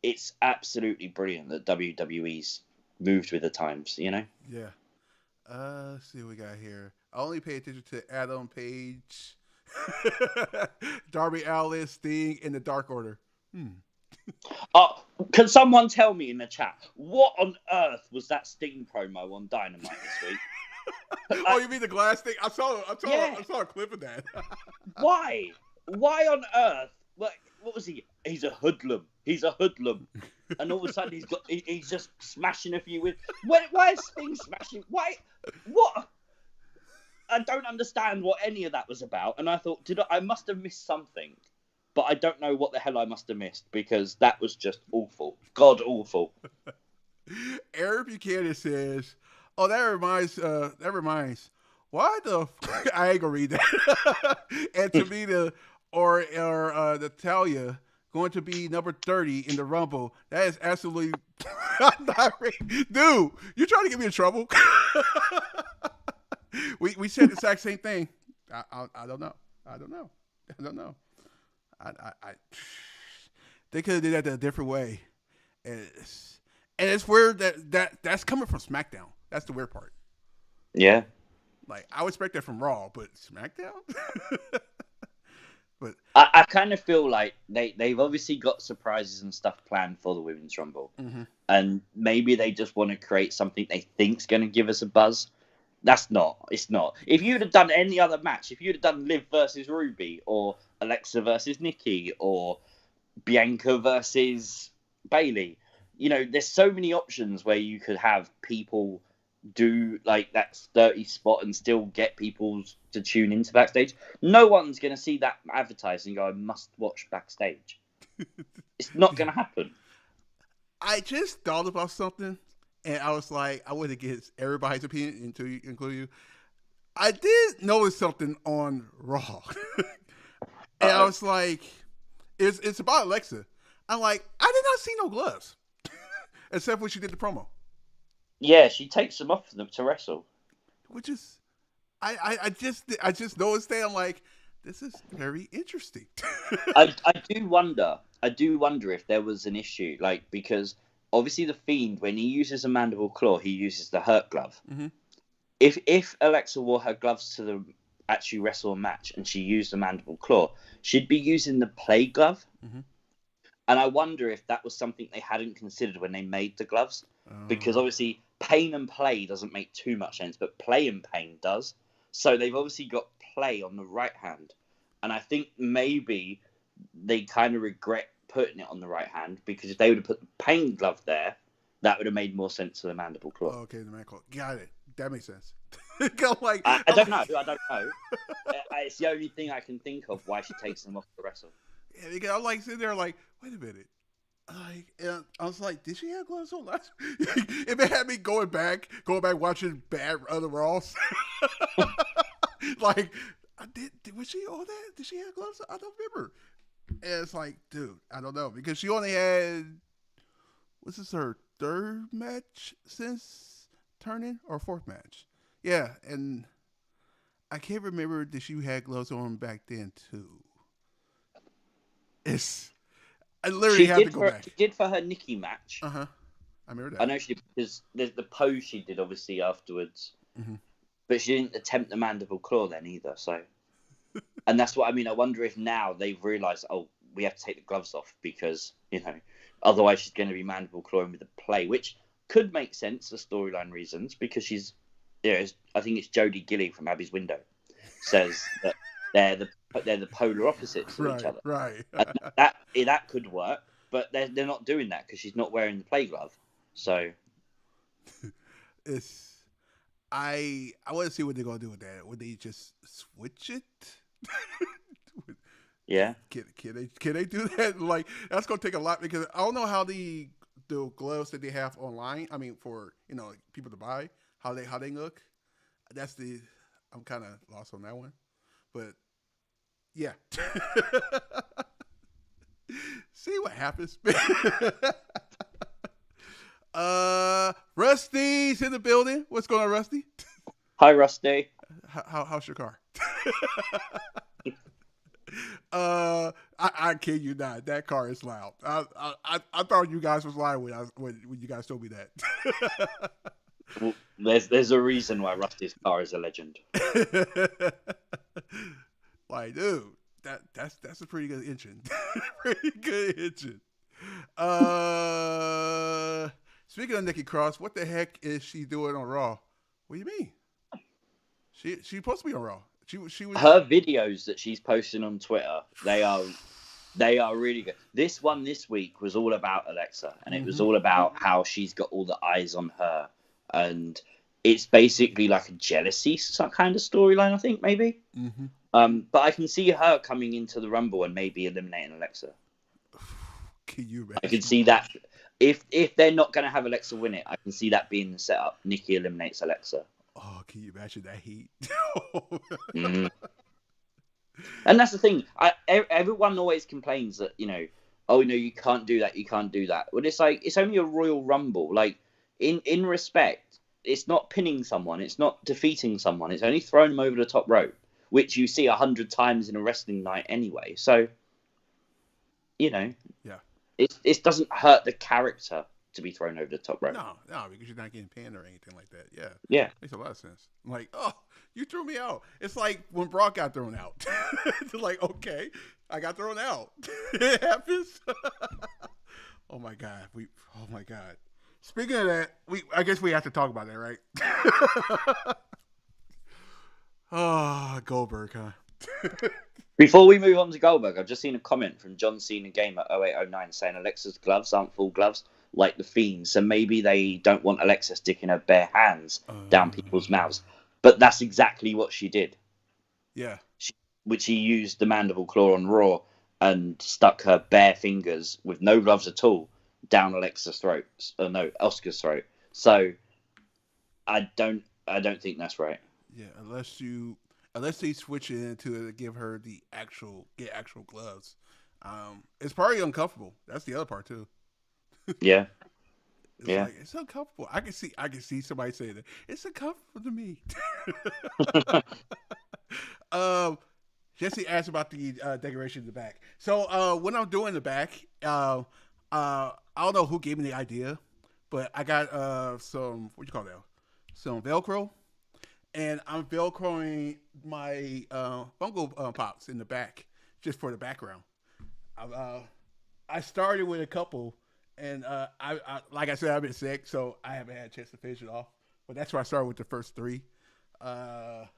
it's absolutely brilliant that WWE's moved with the times,
Yeah. Let's see what we got here. I only pay attention to Adam Page, Darby Allin, Sting, and the Dark Order.
Can someone tell me in the chat, what on earth was that Sting promo on Dynamite this week?
Oh, you mean the glass thing? I saw a clip of that.
Why? Why on earth? What was he? He's a hoodlum. And all of a sudden he's just smashing a few with. Why is Sting smashing? Why? What? I don't understand what any of that was about. And I thought, I must have missed something, but I don't know what the hell I must have missed, because that was just awful. God awful.
Eric Buchanan says, "Oh, that reminds. Why the I ain't gonna read that." And Tamina or Natalia going to be number 30 in the Rumble. That is absolutely not dude. You trying to get me in trouble? we said the exact same thing. I don't know. They could have did that a different way, and it's weird that's coming from SmackDown. That's the weird part.
Yeah.
Like, I would expect that from Raw, but SmackDown? But
I kind of feel like they've obviously got surprises and stuff planned for the Women's Rumble. And maybe they just want to create something they think's going to give us a buzz. It's not. If you'd have done any other match, if you'd have done Liv versus Ruby, or Alexa versus Nikki, or Bianca versus Bayley, there's so many options where you could have people do like that 30 spot and still get people to tune into backstage. No one's going to see that advertised and go, I must watch backstage. It's not going to happen.
I just thought about something, and I was like, I want to get everybody's opinion, including you. I did notice something on Raw. And I was like, it's about Alexa. I'm like, I did not see no gloves. Except when she did the promo.
Yeah, she takes them off them to wrestle.
Which is, I just noticed that. I'm like, this is very interesting.
I do wonder if there was an issue, like, because obviously the Fiend, when he uses a mandible claw, he uses the hurt glove. If Alexa wore her gloves to actually wrestle a match and she used the mandible claw, she'd be using the play glove. And I wonder if that was something they hadn't considered when they made the gloves. Because obviously pain and play doesn't make too much sense, but play and pain does. So they've obviously got play on the right hand. And I think maybe they kind of regret putting it on the right hand, because if they would have put the pain glove there, that would have made more sense to the mandible claw.
Okay, the mandible claw. Got it. That makes sense.
I don't know. It's the only thing I can think of why she takes them off the wrestle.
Yeah, because I'm like sitting there like, wait a minute. And I was like, did she have gloves on last week? If it had me going back watching bad other Raws. Like, was she on that? Did she have gloves? I don't remember. And it's like, dude, I don't know. Because she only had, was this her third match since turning, or fourth match? Yeah, and I can't remember if she had gloves on back then too. I literally have to go back.
She did for her Nikki match.
I remember that.
I know she did, because there's the pose she did obviously afterwards. But she didn't attempt the mandible claw then either. So, and that's what I mean. I wonder if now they've realised, we have to take the gloves off, because otherwise she's going to be mandible clawing with the play, which could make sense for storyline reasons, because she's, I think it's Jodie Gilly from Abby's Window says that they're the polar opposites of each
Right,
other.
right.
And that could work, but they're not doing that because she's not wearing the play glove. So
It's I want to see what they're gonna do with that. Would they just switch it?
yeah,
Can they do that? Like that's gonna take a lot because I don't know how the gloves that they have online. I mean, for people to buy, how they look. That's I'm kind of lost on that one, but yeah. See what happens. Rusty's in the building. What's going on, Rusty?
hi Rusty.
How's your car? I kid you not. That car is loud. I thought you guys was lying when you guys told me that.
Well, there's a reason why Rusty's car is a legend.
Like, dude, that's a pretty good engine. Pretty good engine. Speaking of Nikki Cross, what the heck is she doing on Raw? What do you mean? She's supposed to be on Raw. She was
Her videos that she's posting on Twitter, they are really good. This one this week was all about Alexa, and it was all about how she's got all the eyes on her, and it's basically like a jealousy kind of storyline, I think, maybe. But I can see her coming into the Rumble and maybe eliminating Alexa.
Can you imagine?
I can see that. If they're not going to have Alexa win it, I can see that being the setup. Nikki eliminates Alexa.
Oh, can you imagine that heat?
And that's the thing. Everyone always complains that, oh, no, you can't do that. You can't do that. Well, it's like, it's only a Royal Rumble. Like, in respect, it's not pinning someone. It's not defeating someone. It's only throwing them over the top rope, which you see 100 times in a wrestling night anyway. So,
yeah.
It doesn't hurt the character to be thrown over the top rope.
No, because you're not getting pinned or anything like that. Yeah.
Yeah.
Makes a lot of sense. I'm like, oh, you threw me out. It's like when Brock got thrown out. Like, okay, I got thrown out. It happens. Oh my God. Oh my God. Speaking of that, I guess we have to talk about that, right? Oh, Goldberg, huh?
Before we move on to Goldberg, I've just seen a comment from John Cena Gamer 0809 saying Alexa's gloves aren't full gloves like the Fiend, so maybe they don't want Alexa sticking her bare hands down people's mouths. But that's exactly what she did.
Yeah.
She used the mandible claw on Raw and stuck her bare fingers with no gloves at all down Alexa's throat. Oscar's throat. So I don't think that's right.
Yeah, unless they switch it into to give her the actual gloves. It's probably uncomfortable. That's the other part too.
Yeah.
Like, it's uncomfortable. I can see somebody saying that. It's uncomfortable to me. Jesse asked about the decoration in the back. So when I'm doing the back, I don't know who gave me the idea, but I got some some Velcro, and I'm Velcroing my Funko Pops in the back just for the background. I started with a couple. And I like I said, I've been sick, so I haven't had a chance to finish it off. But that's why I started with the first three. Of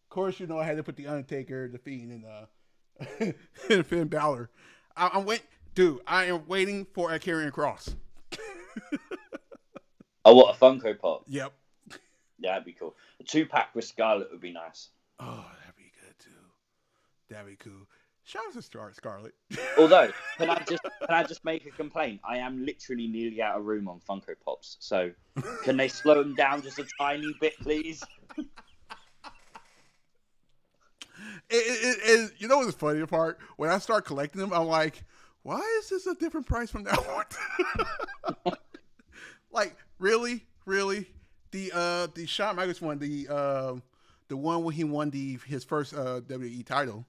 course, I had to put the Undertaker, the Fiend, and Finn Balor. I am waiting for a Karrion Kross.
Oh, what, a Funko Pop?
Yep.
Yeah, that'd be cool. A 2-pack with Scarlett would be nice.
Oh, that'd be good too. That'd be cool. Shout out to Scarlett.
Although, can I just make a complaint? I am literally nearly out of room on Funko Pops. So, can they slow them down just a tiny bit, please?
You know what's the funny part? When I start collecting them, I'm like, why is this a different price from that one? Like, really? The Shawn Michaels one, the one when he won his first WWE title.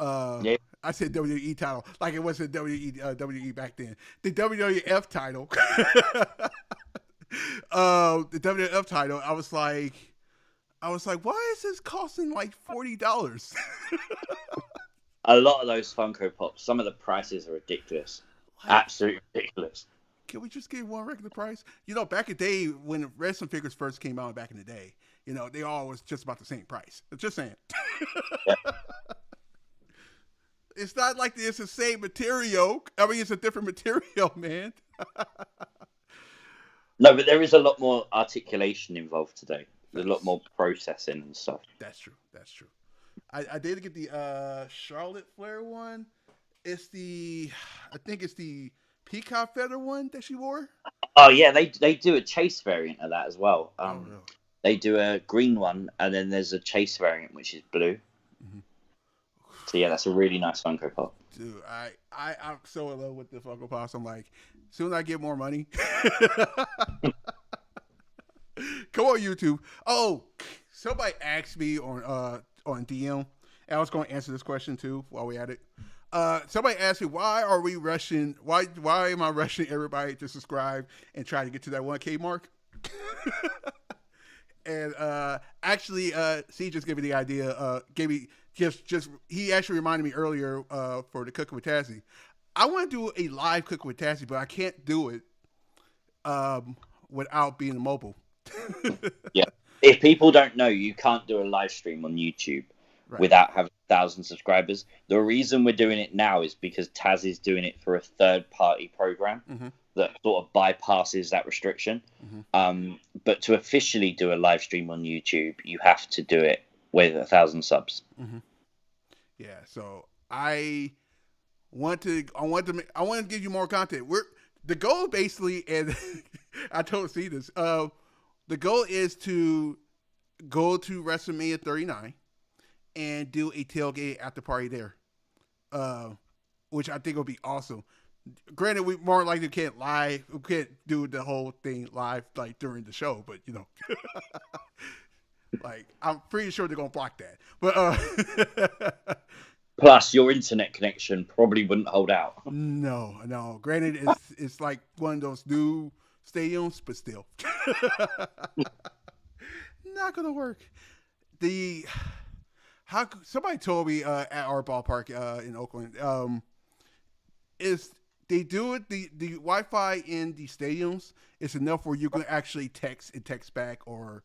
Yeah.
I said WWE title like it wasn't WWE back then. The WWF title, the WWF title. I was like, why is this costing like $40?
A lot of those Funko Pops, some of the prices are ridiculous. Absolutely ridiculous.
Can we just get one regular price? Back in the day when wrestling figures first came out, back in the day, they all was just about the same price. Just saying.
Yeah.
It's not like it's the same material. I mean, it's a different material, man.
No, but there is a lot more articulation involved today. There's a lot more processing and stuff.
That's true. That's true. I did get the Charlotte Flair one. It's the I think it's the peacock feather one that she wore.
Oh yeah, they do a chase variant of that as well.
Oh no.
They do a green one, and then there's a chase variant which is blue. Mm-hmm. So yeah, that's a really nice Funko Pop.
Dude, I'm so in love with the Funko Pops. I'm like, soon as I get more money. Come on, YouTube. Oh, somebody asked me on DM, and I was going to answer this question too while we at it. Somebody asked me, why are we rushing? Why am I rushing everybody to subscribe and try to get to that 1K mark? And actually, C just gave me the idea. Gave me just he actually reminded me earlier for the Cooking with Tazzy. I want to do a live Cooking with Tazzy, but I can't do it without being mobile.
Yeah. If people don't know, you can't do a live stream on YouTube without having 1,000 subscribers. The reason we're doing it now is because Taz is doing it for a third-party program that sort of bypasses that restriction. But to officially do a live stream on YouTube, you have to do it with 1,000 subs.
Yeah, so I want to give you more content. The goal basically, and I totally see this. The goal is to go to WrestleMania 39 and do a tailgate after party there, which I think will be awesome. Granted, we more likely can't do the whole thing live like during the show, but you know, like I'm pretty sure they're gonna block that. But
plus, your internet connection probably wouldn't hold out.
No. Granted, it's like one of those new stadiums, but still, not gonna work. Somebody told me at our ballpark in Oakland is they do it the Wi-Fi in the stadiums is enough where you can actually text back or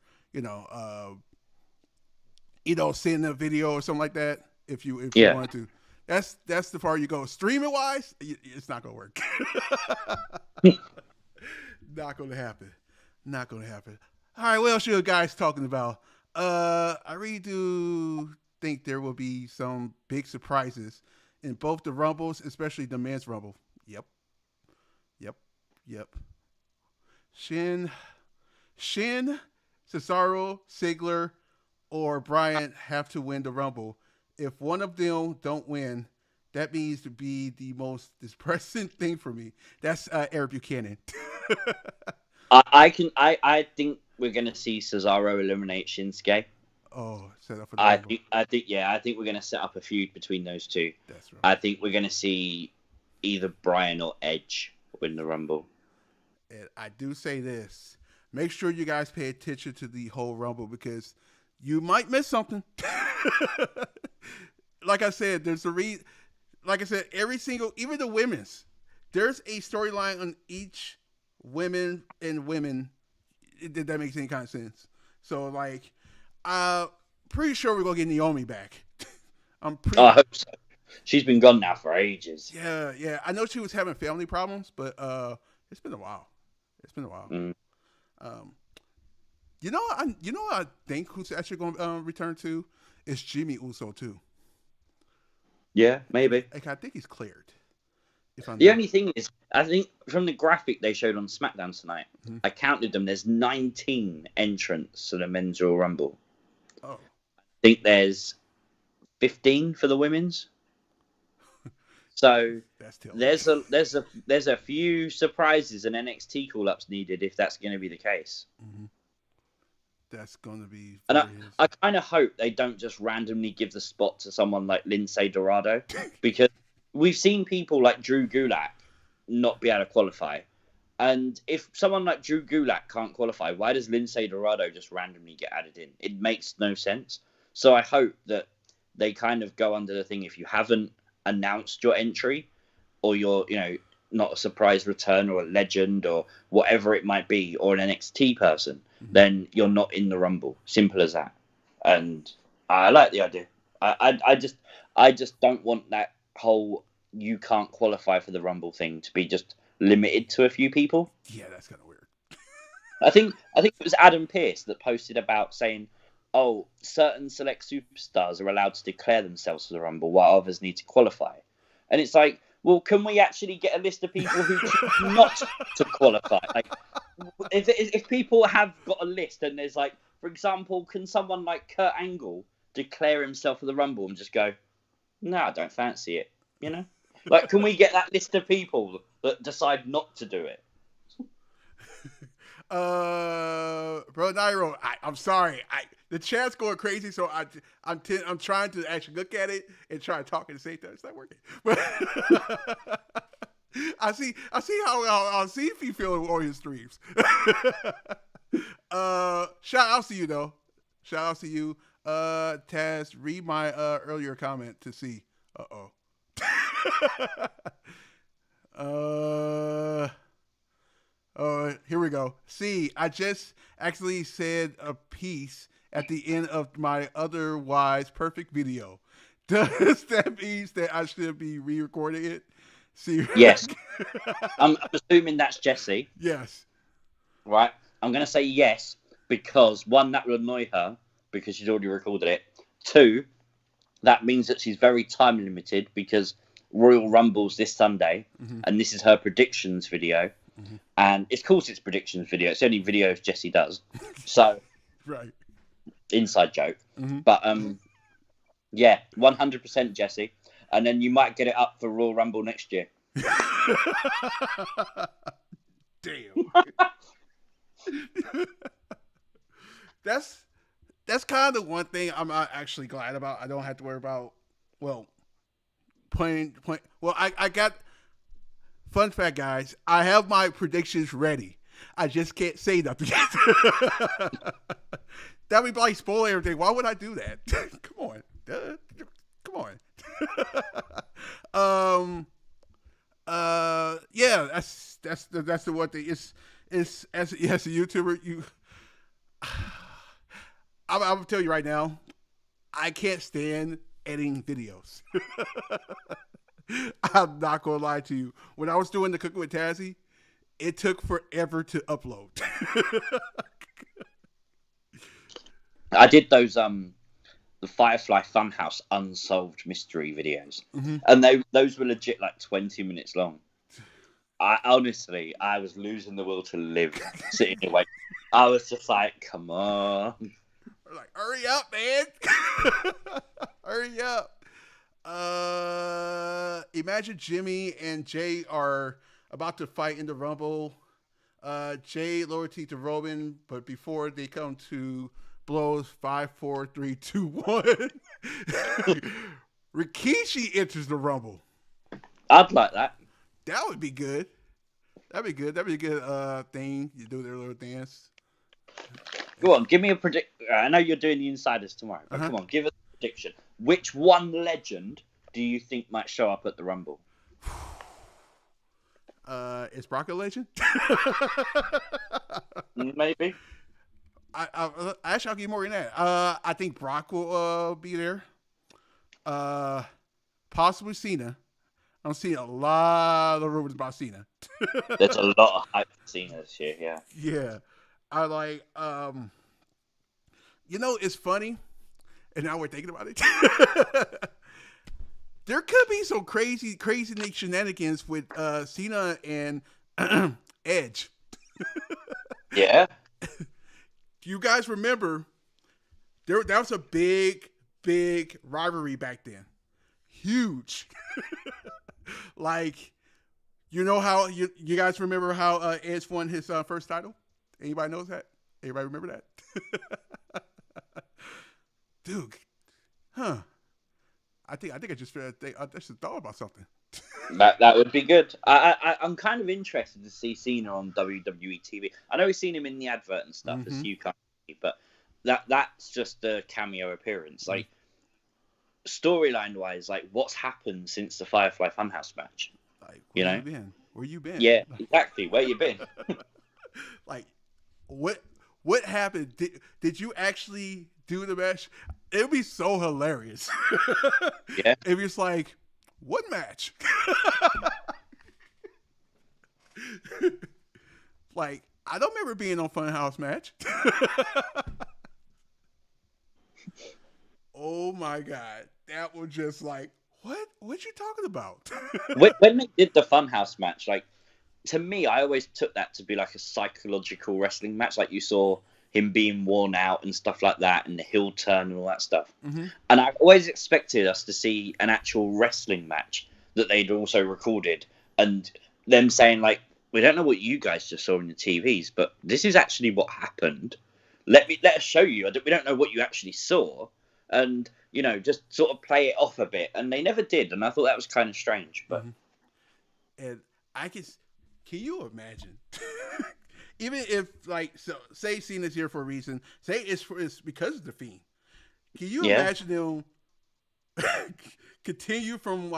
send a video or something like that if you wanted to. That's the part you go. Streaming wise, it's not gonna work. Not gonna happen. All right, what else are you guys talking about? I really do think there will be some big surprises in both the Rumbles, especially the men's Rumble. Yep. Shin, Cesaro, Ziggler, or Bryan have to win the Rumble. If one of them don't win, that means to be the most depressing thing for me. That's Eric Buchanan.
I think we're gonna see Cesaro eliminate Shinsuke.
Oh, set up for the Rumble.
I think we're gonna set up a feud between those two.
That's right.
I think we're gonna see either Bryan or Edge win the Rumble.
And I do say this: make sure you guys pay attention to the whole Rumble because you might miss something. Like I said, there's a reason. Like I said, even the women's, there's a storyline on each women. If that makes any kind of sense. So, like, pretty sure we're gonna get Naomi back. I
hope so. She's been gone now for ages.
Yeah. I know she was having family problems, but it's been a while. You know, I think who's actually gonna return to is Jimmy Uso too.
Yeah, maybe.
Like, I think he's cleared.
The only thing is, I think from the graphic they showed on SmackDown tonight, I counted them. There's 19 entrants to the men's Royal Rumble.
Oh.
I think there's 15 for the women's. So there's a few surprises and NXT call-ups needed if that's going to be the case.
Mm-hmm. That's going to be.
And I kind of hope they don't just randomly give the spot to someone like Lindsay Dorado, because we've seen people like Drew Gulak not be able to qualify. And if someone like Drew Gulak can't qualify, why does Lindsay Dorado just randomly get added in? It makes no sense. So I hope that they kind of go under the thing, if you haven't announced your entry or you're, not a surprise return or a legend or whatever it might be, or an NXT person, then you're not in the Rumble. Simple as that. And I like the idea. I just don't want that whole you can't qualify for the Rumble thing to be just limited to a few people.
Yeah, that's kind of weird.
I think it was Adam Pearce that posted about saying, "Oh, certain select superstars are allowed to declare themselves for the Rumble, while others need to qualify." And it's like, well, can we actually get a list of people who choose not to qualify? Like, if people have got a list and there's like, for example, can someone like Kurt Angle declare himself for the Rumble and just go, "No, I don't fancy it," you know? Like, can we get that list of people that decide not to do it?
Bro Nairo, I'm sorry. The chat's going crazy, so I'm trying to actually look at it and try to talk at the same time. It's not working. But I see how Zeefy feeling on his streams. Shout out to you though. Shout out to you. Taz, read my earlier comment to see. Here we go. See, I just actually said a piece at the end of my otherwise perfect video. Does that mean that I should be re-recording it? See,
yes. I'm assuming that's Jesse.
Yes.
Right. I'm going to say yes because, one, that will annoy her because she's already recorded it. Two, that means that she's very time limited because Royal Rumble's this Sunday, and this is her predictions video. And it's called its predictions video. It's the only videos Jesse does. So,
right.
Inside joke. But, yeah, 100% Jesse. And then you might get it up for Royal Rumble next year.
Damn. That's kind of one thing I'm not actually glad about. I don't have to worry about, well, playing. Well, I got... Fun fact, guys, I have my predictions ready. I just can't say nothing yet. That would be like spoil everything. Why would I do that? Come on. Yeah, that's the one thing. It's as a YouTuber, I'm gonna tell you right now, I can't stand editing videos. I'm not gonna lie to you. When I was doing the Cooking with Tazzy, it took forever to upload.
I did those the Firefly Funhouse unsolved mystery videos, and those were legit like 20 minutes long. I was losing the will to live sitting there waiting. I was just like, come on,
like hurry up, man, hurry up. Imagine Jimmy and Jay are about to fight in the Rumble. Jay loyalty to Roman, but before they come to blows, 5, 4, 3, 2, 1. Rikishi enters the Rumble.
I'd like that.
That would be good. That'd be good. That'd be a good thing. You do their little dance.
Go on, give me a predict. I know you're doing the insiders tomorrow, but come on, give us a prediction. Which one legend do you think might show up at the Rumble?
Is Brock a legend?
Maybe.
Actually, I'll give you more than that. I think Brock will be there. Possibly Cena. I'm seeing a lot of rumors about Cena.
There's a lot of hype for Cena this year, yeah.
Yeah. I like, it's funny, and now we're thinking about it. There could be some crazy shenanigans with Cena and Edge.
Yeah.
You guys remember, that was a big rivalry back then. Huge. Like, how you guys remember how Edge won his first title? Anybody knows that? Anybody remember that? Dude, huh? I think I just thought about something.
That would be good. I'm kind of interested to see Cena on WWE TV. I know we've seen him in the advert and stuff, as you can't see, but that's just a cameo appearance. Like, storyline wise, like, what's happened since the Firefly Funhouse match?
Like, where you been?
Yeah, exactly. Where you been?
Like, what happened? Did you actually do the match? It would be so hilarious.
Yeah.
If it's like, What match? Like, I don't remember being on Funhouse match. Oh my god, that was just like, what? What you talking about?
When they did the Funhouse match, like, to me, I always took that to be like a psychological wrestling match. Like, you saw him being worn out and stuff like that, and the heel turn and all that stuff.
Mm-hmm.
And I always expected us to see an actual wrestling match that they'd also recorded, and them saying, like, we don't know what you guys just saw on the TVs, but this is actually what happened. Let us show you. We don't know what you actually saw, and just sort of play it off a bit. And they never did, and I thought that was kind of strange. But
and can you imagine? Even if, like, so say Cena's here for a reason, say it's because of the Fiend. Can you imagine them continue from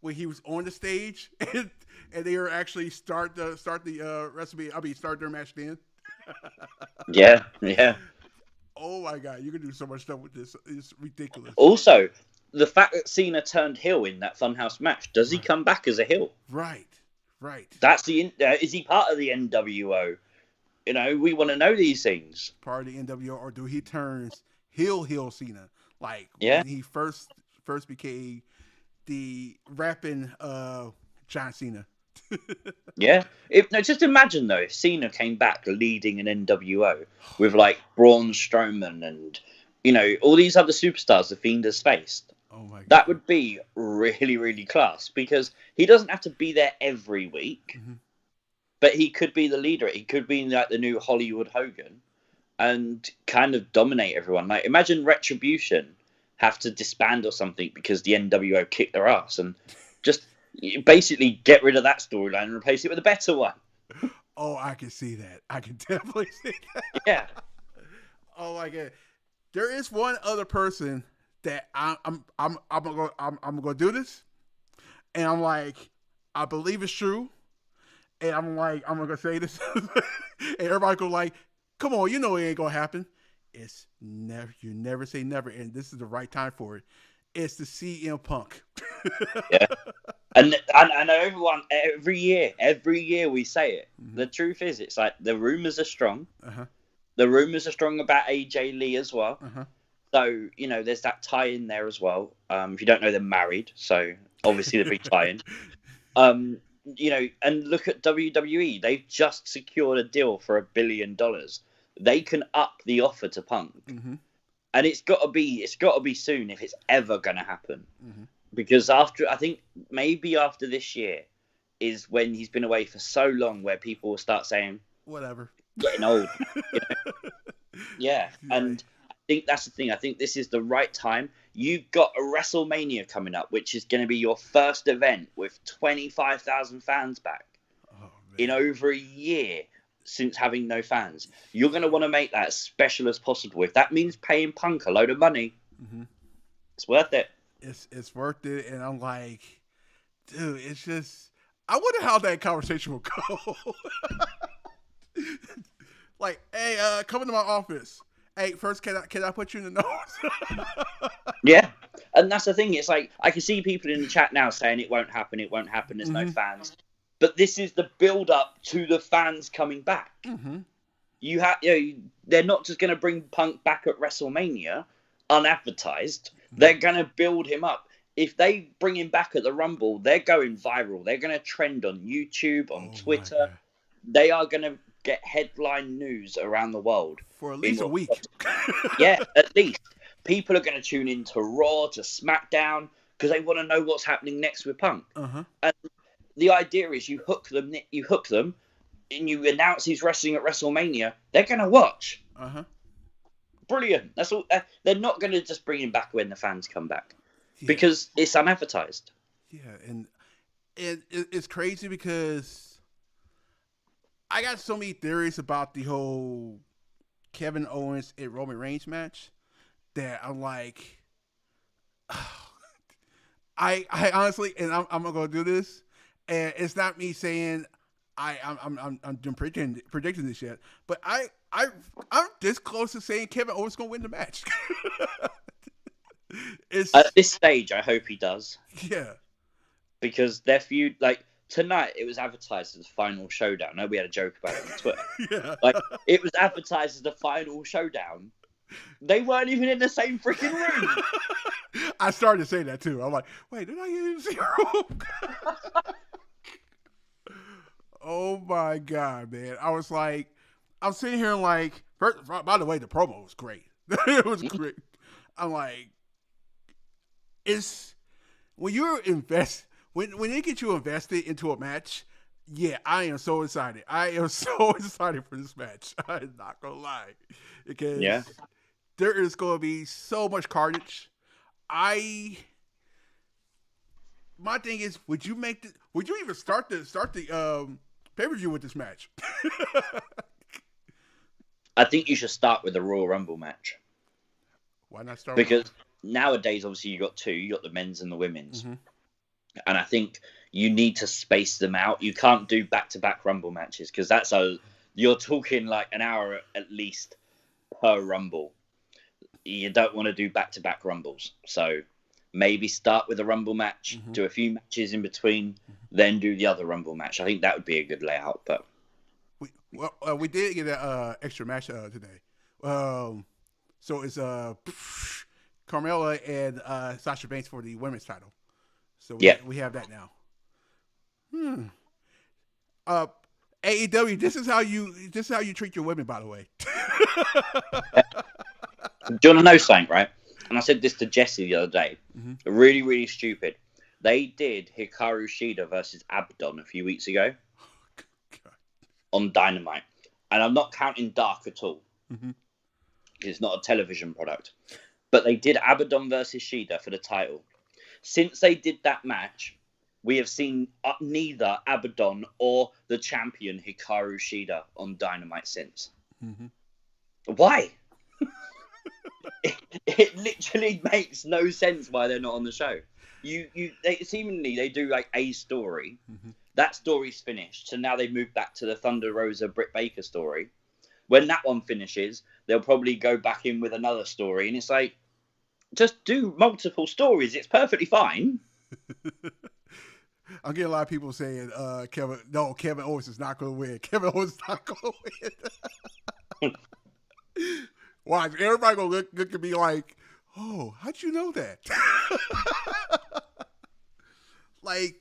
when he was on the stage and they were actually start their match then?
yeah.
Oh my god, you can do so much stuff with this. It's ridiculous.
Also, the fact that Cena turned heel in that Funhouse match, does he come back as a heel?
Right.
That's is he part of the NWO? We want to know these things.
Part of the NWO, or do he turns heel Cena? Like, when he first became the rapping John Cena.
Yeah. Just imagine, though, if Cena came back leading an NWO with, like, Braun Strowman and, all these other superstars the Fiend has faced.
Oh my god.
That would be really, really class, because he doesn't have to be there every week, but he could be the leader. He could be like the new Hollywood Hogan and kind of dominate everyone. Like, imagine Retribution have to disband or something because the NWO kicked their ass, and just basically get rid of that storyline and replace it with a better one.
Oh, I can see that. I can definitely see that.
Yeah.
Oh my god. There is one other person that I'm gonna do this, and I'm like, I believe it's true, and I'm like, I'm gonna say this, and everybody go like, come on, it ain't gonna happen. It's never. You never say never, and this is the right time for it. It's the CM Punk.
Yeah. And I know everyone, every year we say it. The truth is, it's like the rumors are strong. The rumors are strong about AJ Lee as well. So, there's that tie in there as well. If you don't know, they're married. So, obviously, the big tie in. And look at WWE. They've just secured a deal for $1 billion. They can up the offer to Punk. And it's got to be soon if it's ever going to happen. Because I think maybe after this year is when he's been away for so long where people will start saying,
whatever,
getting old. Yeah. And I think that's the thing. I think this is the right time. You've got a WrestleMania coming up, which is going to be your first event with 25,000 fans back in over a year since having no fans. You're going to want to make that as special as possible. If that means paying Punk a load of money, it's worth it.
It's worth it. And I'm like, dude, it's just, I wonder how that conversation will go. Like, hey, come into my office. Hey, first, can I put you in the nose?
Yeah. And that's the thing. It's like, I can see people in the chat now saying it won't happen. There's no fans. But this is the build up to the fans coming back. They're not just going to bring Punk back at WrestleMania unadvertised. They're going to build him up. If they bring him back at the Rumble, they're going viral. They're going to trend on YouTube, on Twitter. They are going to get headline news around the world. For
at least a week.
Yeah, at least. People are going to tune in to Raw, to SmackDown, because they want to know what's happening next with Punk. And the idea is you hook them, and you announce he's wrestling at WrestleMania. They're going to watch. Brilliant. That's all. They're not going to just bring him back when the fans come back, because it's unadvertised.
Yeah, and it's crazy because I got so many theories about the whole Kevin Owens and Roman Reigns match that I'm like, I honestly, and I'm gonna do this, and it's not me saying I'm predicting this yet, but I'm this close to saying Kevin Owens gonna win the match. It's
At this stage, I hope he does,
yeah,
because their feud, like tonight, it was advertised as the final showdown. I know we had a joke about it on Twitter.
yeah.
Like it was advertised as the final showdown. They weren't even in the same freaking room.
I started to say that too. I'm like, wait, did I get zero? Oh my god, man! I was like, I'm sitting here like, by the way, the promo was great. It was great. I'm like, it's when you're when they get you invested into a match. Yeah, I am so excited. I am so excited for this match. I'm not gonna lie, because
Yeah.
there is going to be so much carnage. My thing is, would you even start the pay per view with this match?
I think you should start with the Royal Rumble match.
Why not start?
Because nowadays, obviously, you got two. You got the men's and the women's.
Mm-hmm.
And I think you need to space them out. You can't do back-to-back Rumble matches, because you're talking like an hour at least per Rumble. You don't want to do back-to-back Rumbles. So maybe start with a Rumble match, do a few matches in between, then do the other Rumble match. I think that would be a good layout. But
we did get an extra match today. So it's Carmella and Sasha Banks for the women's title. So we have that now. AEW, this is how you treat your women, by the way.
do you want to know something, right? And I said this to Jesse the other day. Really, really stupid. They did Hikaru Shida versus Abaddon a few weeks ago on Dynamite. And I'm not counting Dark at all. It's not a television product. But they did Abaddon versus Shida for the title. Since they did that match, we have seen neither Abaddon or the champion Hikaru Shida on Dynamite since. Why? It literally makes no sense why they're not on the show. They do like a story. That story's finished, so now they move back to the Thunder Rosa Britt Baker story. When that one finishes, they'll probably go back in with another story, and it's like, just do multiple stories. It's perfectly fine.
I'm getting a lot of people saying, Kevin Owens is not going to win. Kevin Owens is not going to win. Why? Everybody going to look at me like, oh, how'd you know that? Like,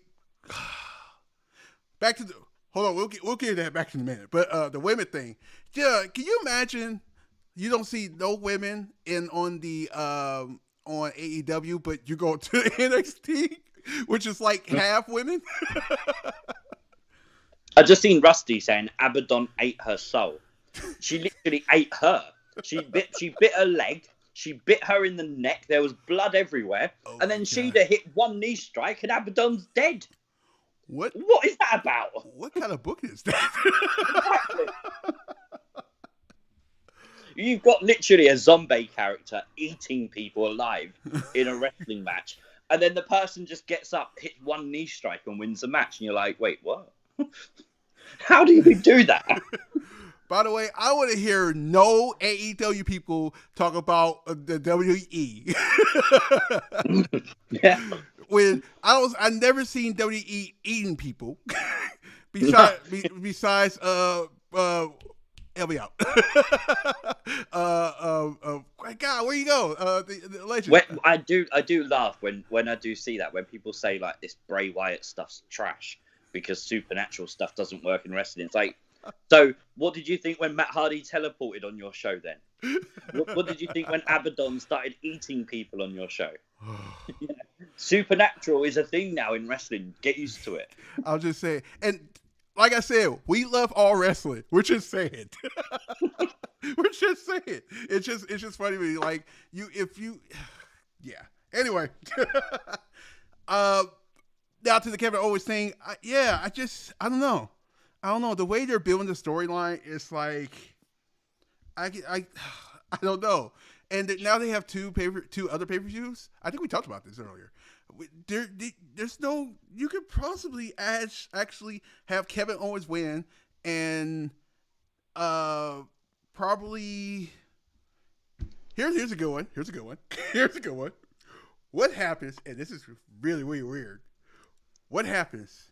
back to the, hold on, we'll get to that back in a minute. But the women thing, yeah, can you imagine you don't see no women on AEW, but you go to NXT, which is like half women?
I just seen Rusty saying Abaddon ate her soul. She literally ate her. She bit her leg. She bit her in the neck. There was blood everywhere. Oh, and then Shida hit one knee strike and Abaddon's dead. What is that about?
What kind of book is that?
Exactly. You've got literally a zombie character eating people alive in a wrestling match. And then the person just gets up, hits one knee strike and wins the match. And you're like, wait, what? How do you do that?
By the way, I want to hear no AEW people talk about the WE.
Yeah.
When I never seen WE eating people. besides help me out. God, where you go? The legend.
I do laugh when I do see that, when people say like this Bray Wyatt stuff's trash because supernatural stuff doesn't work in wrestling. It's like, so what did you think when Matt Hardy teleported on your show then? What did you think when Abaddon started eating people on your show? Yeah. Supernatural is a thing now in wrestling. Get used to it.
I'll just say, and like I said, we love all wrestling. We're just saying. We're just saying. It's just funny to me. Like yeah. Anyway, now to the Kevin Owens thing. I don't know. The way they're building the storyline is like, I don't know. And now they have two other pay-per-views. I think we talked about this earlier. There's no, you could possibly actually have Kevin Owens win and probably here's a good one. Here's a good one. what happens, and this is really, really weird. What happens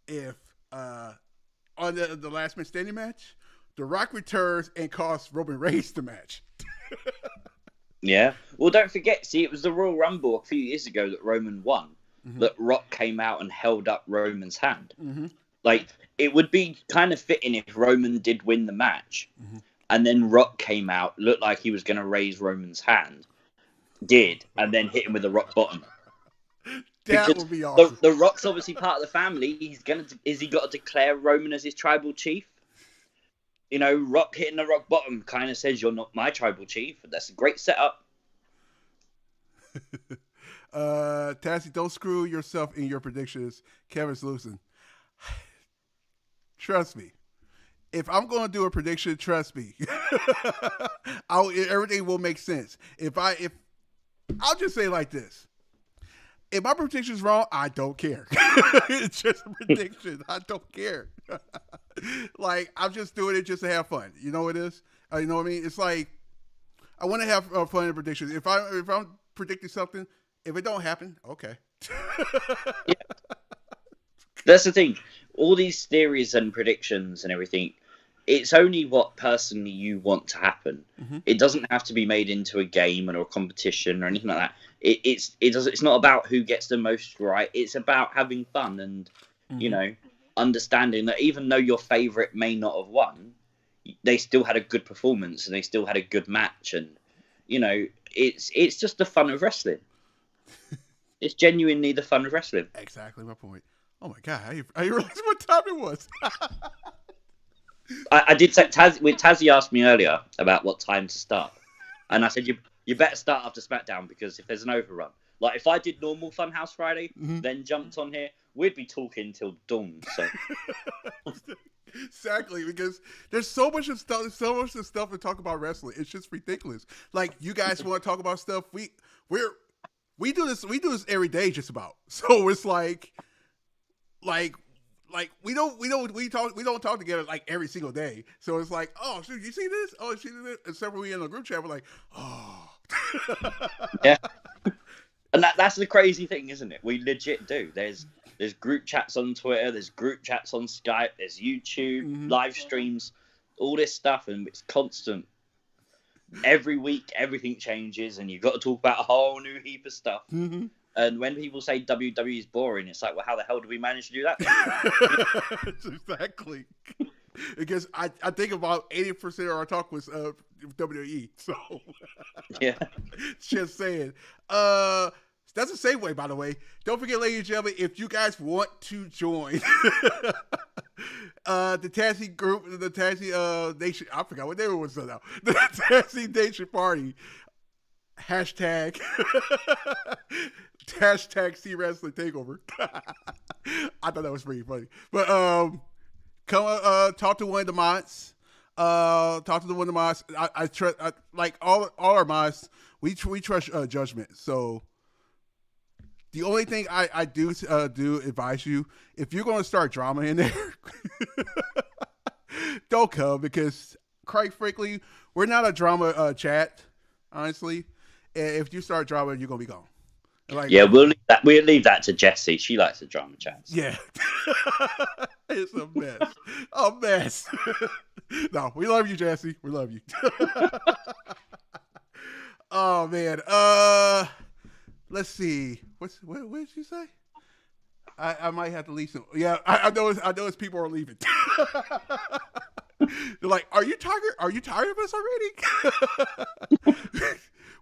if on the last man standing match, The Rock returns and costs Roman Reigns the match?
Yeah. Well, don't forget, see, it was the Royal Rumble a few years ago that Roman won.
Mm-hmm.
That Rock came out and held up Roman's hand.
Mm-hmm.
Like, it would be kind of fitting if Roman did win the match,
mm-hmm.
and then Rock came out, looked like he was going to raise Roman's hand, did, and then hit him with a rock bottom.
That
because
would be awesome.
The Rock's obviously part of the family. Is he got to declare Roman as his tribal chief? You know, Rock hitting the rock bottom kind of says you're not my tribal chief. That's a great setup.
Tazzy, don't screw yourself in your predictions. Kevin's losing. Trust me. If I'm going to do a prediction, trust me, everything will make sense. If I'll just say it like this. If my prediction's wrong, I don't care. It's just a prediction. I don't care. Like, I'm just doing it just to have fun. You know what it is? You know what I mean? It's like, I want to have fun in predictions. If I'm predicting something, if it don't happen, okay.
Yeah. That's the thing. All these theories and predictions and everything, it's only what personally you want to happen. Mm-hmm. It doesn't have to be made into a game or a competition or anything like that. It's not about who gets the most right. It's about having fun and, mm-hmm. you know, understanding that even though your favorite may not have won, they still had a good performance and they still had a good match. And, you know, it's just the fun of wrestling. It's genuinely the fun of wrestling.
Exactly my point. Oh my God, I realized what time it was.
I did say, Tazzy asked me earlier about what time to start. And I said, you better start after SmackDown because if there's an overrun. Like, if I did normal Funhouse Friday, mm-hmm. then jumped on here, we'd be talking till dawn. So.
Exactly, because there's so much of stuff to talk about wrestling. It's just ridiculous. Like, you guys want to talk about stuff. We do this every day just about. So it's like we don't talk together like every single day. So it's like, oh, shoot, you see this? Oh, you see this? Except when we in a group chat, we're like, oh.
Yeah. And that's the crazy thing, isn't it? We legit do. There's group chats on Twitter, there's group chats on Skype, there's YouTube, mm-hmm. live streams, all this stuff, and it's constant. Every week, everything changes, and you've got to talk about a whole new heap of stuff. Mm-hmm. And when people say WWE is boring, it's like, well, how the hell do we manage to do that?
Exactly. Because I think about 80% of our talk was WWE. So,
yeah.
Just saying. That's a segue, by the way. Don't forget, ladies and gentlemen, if you guys want to join the TAZZY group, the TAZZY Nation, I forgot what name it was now. The TAZZY Nation Party. Hashtag C Wrestling Takeover. I thought that was pretty funny. But come talk to one of the mods. Talk to one of the mods. I trust, like all our mods. We trust judgment. So the only thing I do advise you, if you're going to start drama in there, don't come, because quite frankly, we're not a drama chat. Honestly, if you start drama, you're gonna be gone. Like,
yeah, we'll leave that to Jessie. She likes the drama chats.
Yeah. It's a mess. A mess. No, we love you, Jessie. We love you. Oh man. Let's see. What did you say? I might have to leave some. Yeah, I know it's people are leaving. They're like, are you tired? Are you tired of us already?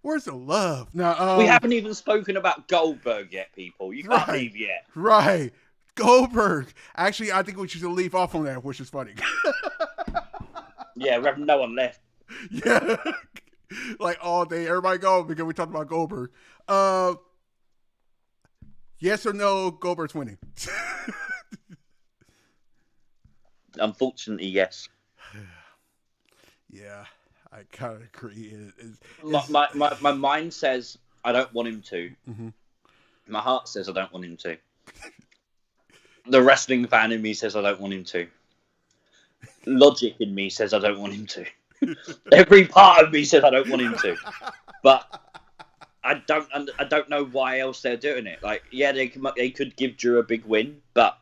Where's the love? Now,
we haven't even spoken about Goldberg yet, people. You can't leave yet.
Right. Goldberg. Actually, I think we should leave off on that, which is funny.
Yeah, we have no one left.
Yeah. Like all day, everybody go, because we talked about Goldberg. Yes or no, Goldberg's winning?
Unfortunately, yes.
Yeah, I kind of agree.
My mind says I don't want him to.
Mm-hmm.
My heart says I don't want him to. The wrestling fan in me says I don't want him to. Logic in me says I don't want him to. Every part of me says I don't want him to. But I don't know why else they're doing it. Like, yeah, they could give Drew a big win, but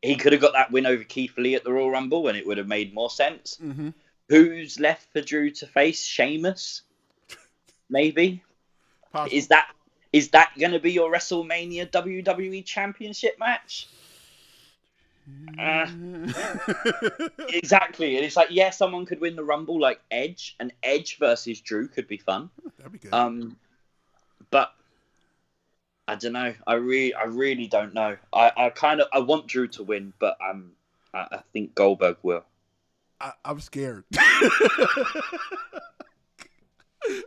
he could have got that win over Keith Lee at the Royal Rumble, and it would have made more sense.
Mm-hmm.
Who's left for Drew to face? Sheamus, maybe.
Possible.
Is that going to be your WrestleMania WWE Championship match? Exactly. And it's like, yeah, someone could win the Rumble like Edge, and Edge versus Drew could be fun.
That'd be good.
But I don't know. I really don't know. I want Drew to win, but I think Goldberg will.
I'm scared.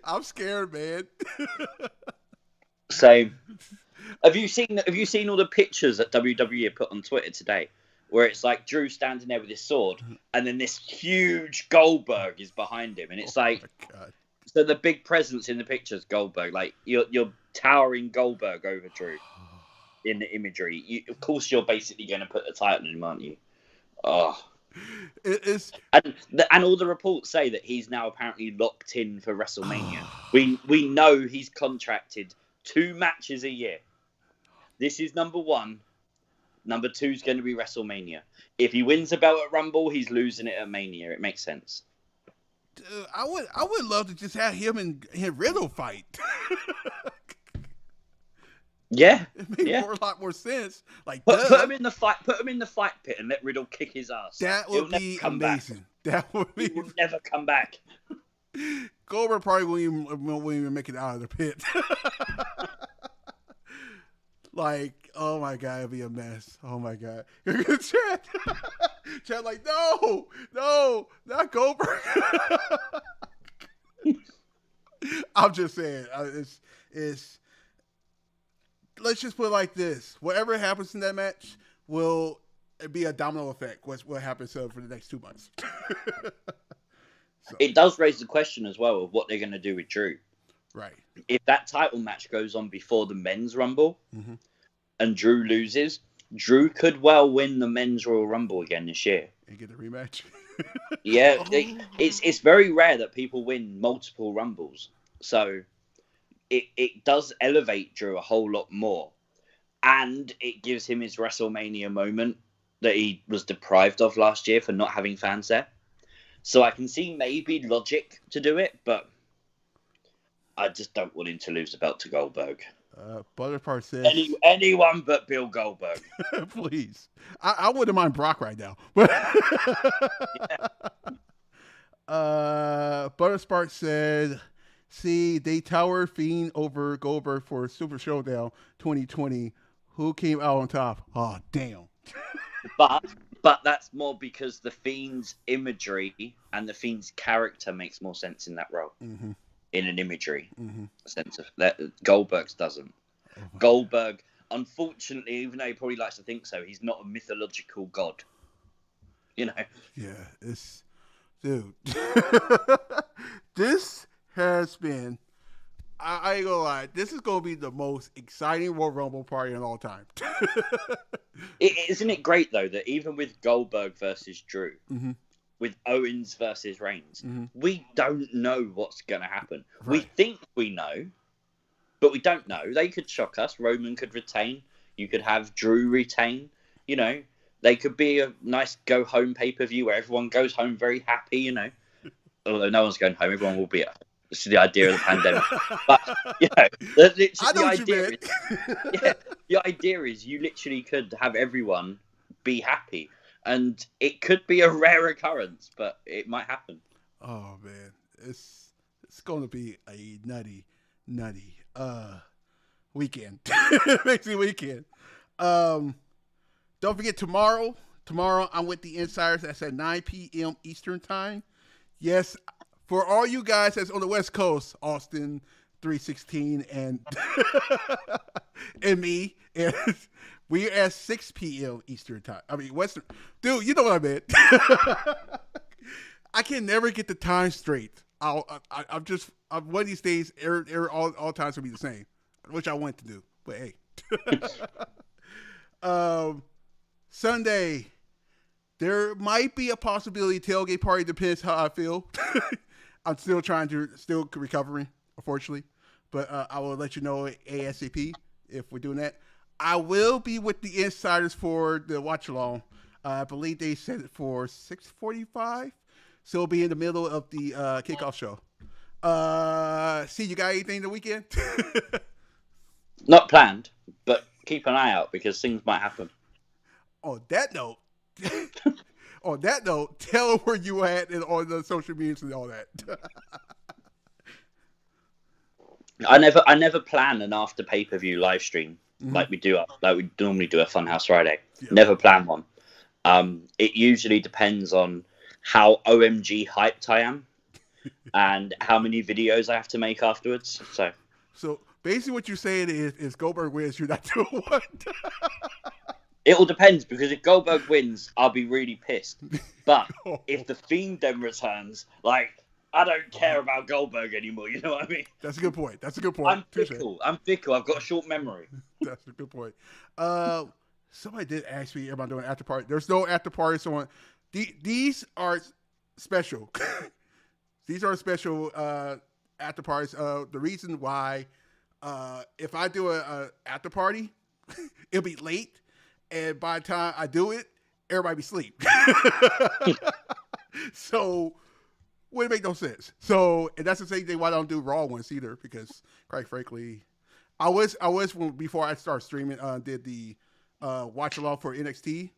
I'm scared, man.
Same. Have you seen all the pictures that WWE put on Twitter today, where it's like Drew standing there with his sword, and then this huge Goldberg is behind him, and it's like, so the big presence in the picture is Goldberg. Like you're towering Goldberg over Drew in the imagery. Of course, you're basically going to put the title in him, aren't you? Oh. And all the reports say that he's now apparently locked in for WrestleMania. We know he's contracted 2 matches a year. This is number 1. Number 2 is going to be WrestleMania. If he wins a belt at Rumble, he's losing it at Mania. It makes sense.
Dude, I would love to just have him and Riddle fight.
Yeah,
it makes a lot more sense. Like
put him in the fight. Put him in the fight pit and let Riddle kick his ass.
That would be amazing. That would be.
He will never come back.
Goldberg probably won't even make it out of the pit. Like, oh my God, it'd be a mess. Oh my God. You're gonna chat like, no, not Goldberg. I'm just saying, it's. Let's just put it like this: whatever happens in that match will be a domino effect. What happens for the next 2 months? So.
It does raise the question as well of what they're going to do with Drew.
Right.
If that title match goes on before the men's Rumble, and Drew loses, Drew could well win the men's Royal Rumble again this year
and get a rematch.
Yeah, it's very rare that people win multiple Rumbles, so. It does elevate Drew a whole lot more. And it gives him his WrestleMania moment that he was deprived of last year for not having fans there. So I can see maybe logic to do it, but I just don't want him to lose the belt to Goldberg.
Butterpart says...
Anyone but Bill Goldberg.
Please. I wouldn't mind Brock right now. But Butterspark said... See, they tower Fiend over Goldberg for Super Showdown 2020. Who came out on top? Oh, damn.
But that's more because the Fiend's imagery and the Fiend's character makes more sense in that role. In an imagery sense of that. Goldberg's doesn't. Goldberg, unfortunately, even though he probably likes to think so, he's not a mythological god. You know? Yeah,
it's... Dude. This... has been, I ain't gonna lie, this is gonna be the most exciting Royal Rumble party in all time.
Isn't it great though that even with Goldberg versus Drew, with Owens versus Reigns, we don't know what's gonna happen. Right. We think we know, but we don't know. They could shock us. Roman could retain. You could have Drew retain. You know, they could be a nice go home pay-per-view where everyone goes home very happy. You know, although no one's going home, everyone will be at home. This is the idea of the pandemic. But, you know, the idea is you literally could have everyone be happy. And it could be a rare occurrence, but it might happen.
Oh, man. It's going to be a nutty weekend. Amazing weekend. Don't forget tomorrow. Tomorrow, I'm with the Insiders. That's at 9 p.m. Eastern Time. Yes, for all you guys that's on the West Coast, Austin 316 and and me, and we're at 6 p.m. Eastern Time. I mean, Western. Dude, you know what I meant. I can never get the time straight. I'm one of these days, all times will be the same, which I want to do. But hey. Sunday, there might be a possibility tailgate party. Depends how I feel. I'm still recovering. unfortunately. But I will let you know ASAP if we're doing that. I will be with the insiders for the watch along. I believe they set it for 6:45, so it'll be in the middle of the kickoff show. See, you got anything the weekend?
Not planned, but keep an eye out because things might happen.
On that note, tell them where you at and on the social medias and all that.
I never plan an after pay-per-view live stream like we normally do a Funhouse Friday. Yeah. Never plan one. It usually depends on how OMG hyped I am and how many videos I have to make afterwards. So
basically what you're saying is Goldberg wins, you're not doing one.
It all depends, because if Goldberg wins, I'll be really pissed. But if The Fiend then returns, like, I don't care about Goldberg anymore, you know what I mean?
That's a good point.
I'm fickle. I've got a short memory.
That's a good point. Somebody did ask me, am I doing after party? There's no after party. So these are special. These are special after parties. The reason why, if I do a after party, it'll be late. And by the time I do it, everybody be asleep. So, wouldn't make no sense. So, and that's the same thing why I don't do Raw ones either, because quite frankly, I was before I started streaming, did the watch along for NXT.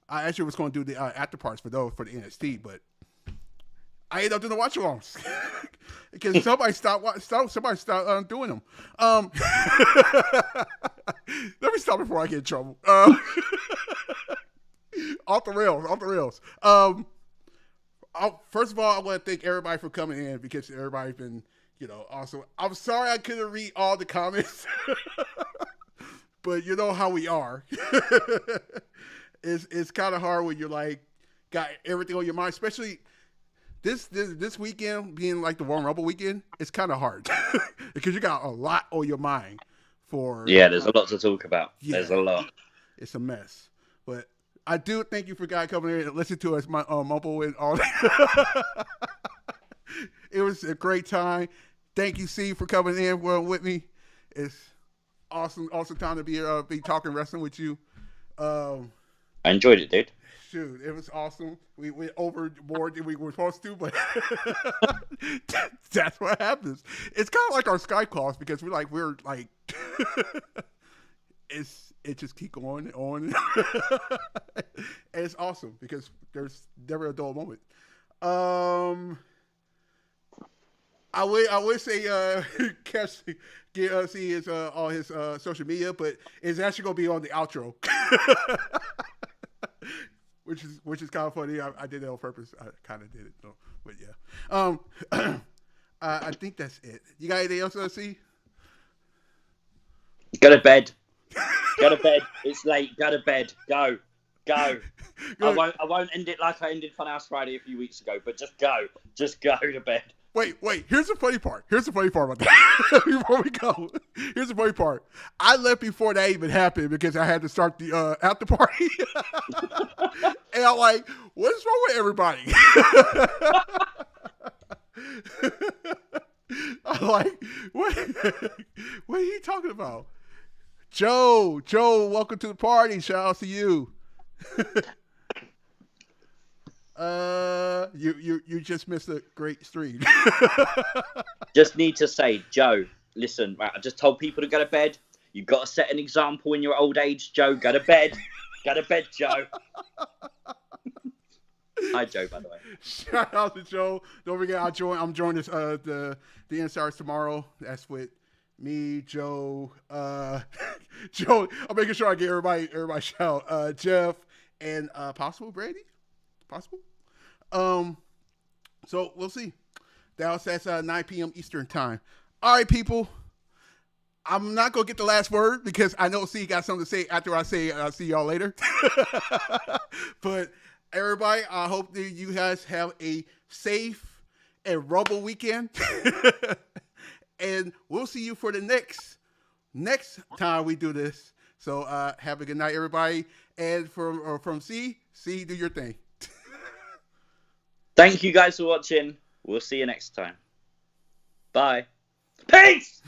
I actually was going to do the after parts for the NXT, but I ended up doing the watch alongs because somebody stopped doing them. Let me stop before I get in trouble. Off the rails. First of all, I want to thank everybody for coming in because everybody's been, awesome. I'm sorry I couldn't read all the comments, but you know how we are. It's kind of hard when you're like got everything on your mind, especially this weekend being like the Royal Rumble weekend. It's kind of hard because you got a lot on your mind.
There's a lot to talk about. Yeah, there's a lot.
It's a mess, but I do thank you for guys coming in and listening to us, my mumble and all that. It was a great time. Thank you, C, for coming in with me. It's awesome time to be talking wrestling with you.
I enjoyed it, dude.
Shoot, it was awesome. We went overboard than we were supposed to, but that's what happens. It's kind of like our Skype calls because we're like it just keep going and on. And it's awesome because there's never a dull moment. I would say see his all his social media, but it's actually gonna be on the outro. Which is kind of funny. I did it on purpose. I kind of did it, though. But yeah. I think that's it. You got anything else to see?
Go to bed. Go to bed. It's late. Go to bed. Go. I won't end it like I ended Funhouse Friday a few weeks ago. But just go. Just go to bed.
Wait. Here's the funny part. About that. Before we go, here's the funny part. I left before that even happened because I had to start the after party. And I'm like, what's wrong with everybody? I'm like, what are you talking about? Joe, welcome to the party. Shout out to you. You just missed a great stream.
Just need to say, Joe, listen, I just told people to go to bed. You've got to set an example in your old age, Joe. Go to bed. Go to bed, Joe. Hi, Joe, by the way.
Shout out to Joe. Don't forget, I'm joining the Insiders tomorrow. That's with me, Joe. Joe, I'm making sure I get everybody shout. Jeff and possible Brady. Possible. So we'll see. That's 9 p.m. Eastern time. All right, people. I'm not gonna get the last word because I know C got something to say after I say I'll see y'all later. But everybody, I hope that you guys have a safe and Rumble weekend. And we'll see you for the next time we do this. So have a good night, everybody. And from C, do your thing.
Thank you guys for watching. We'll see you next time. Bye. Peace!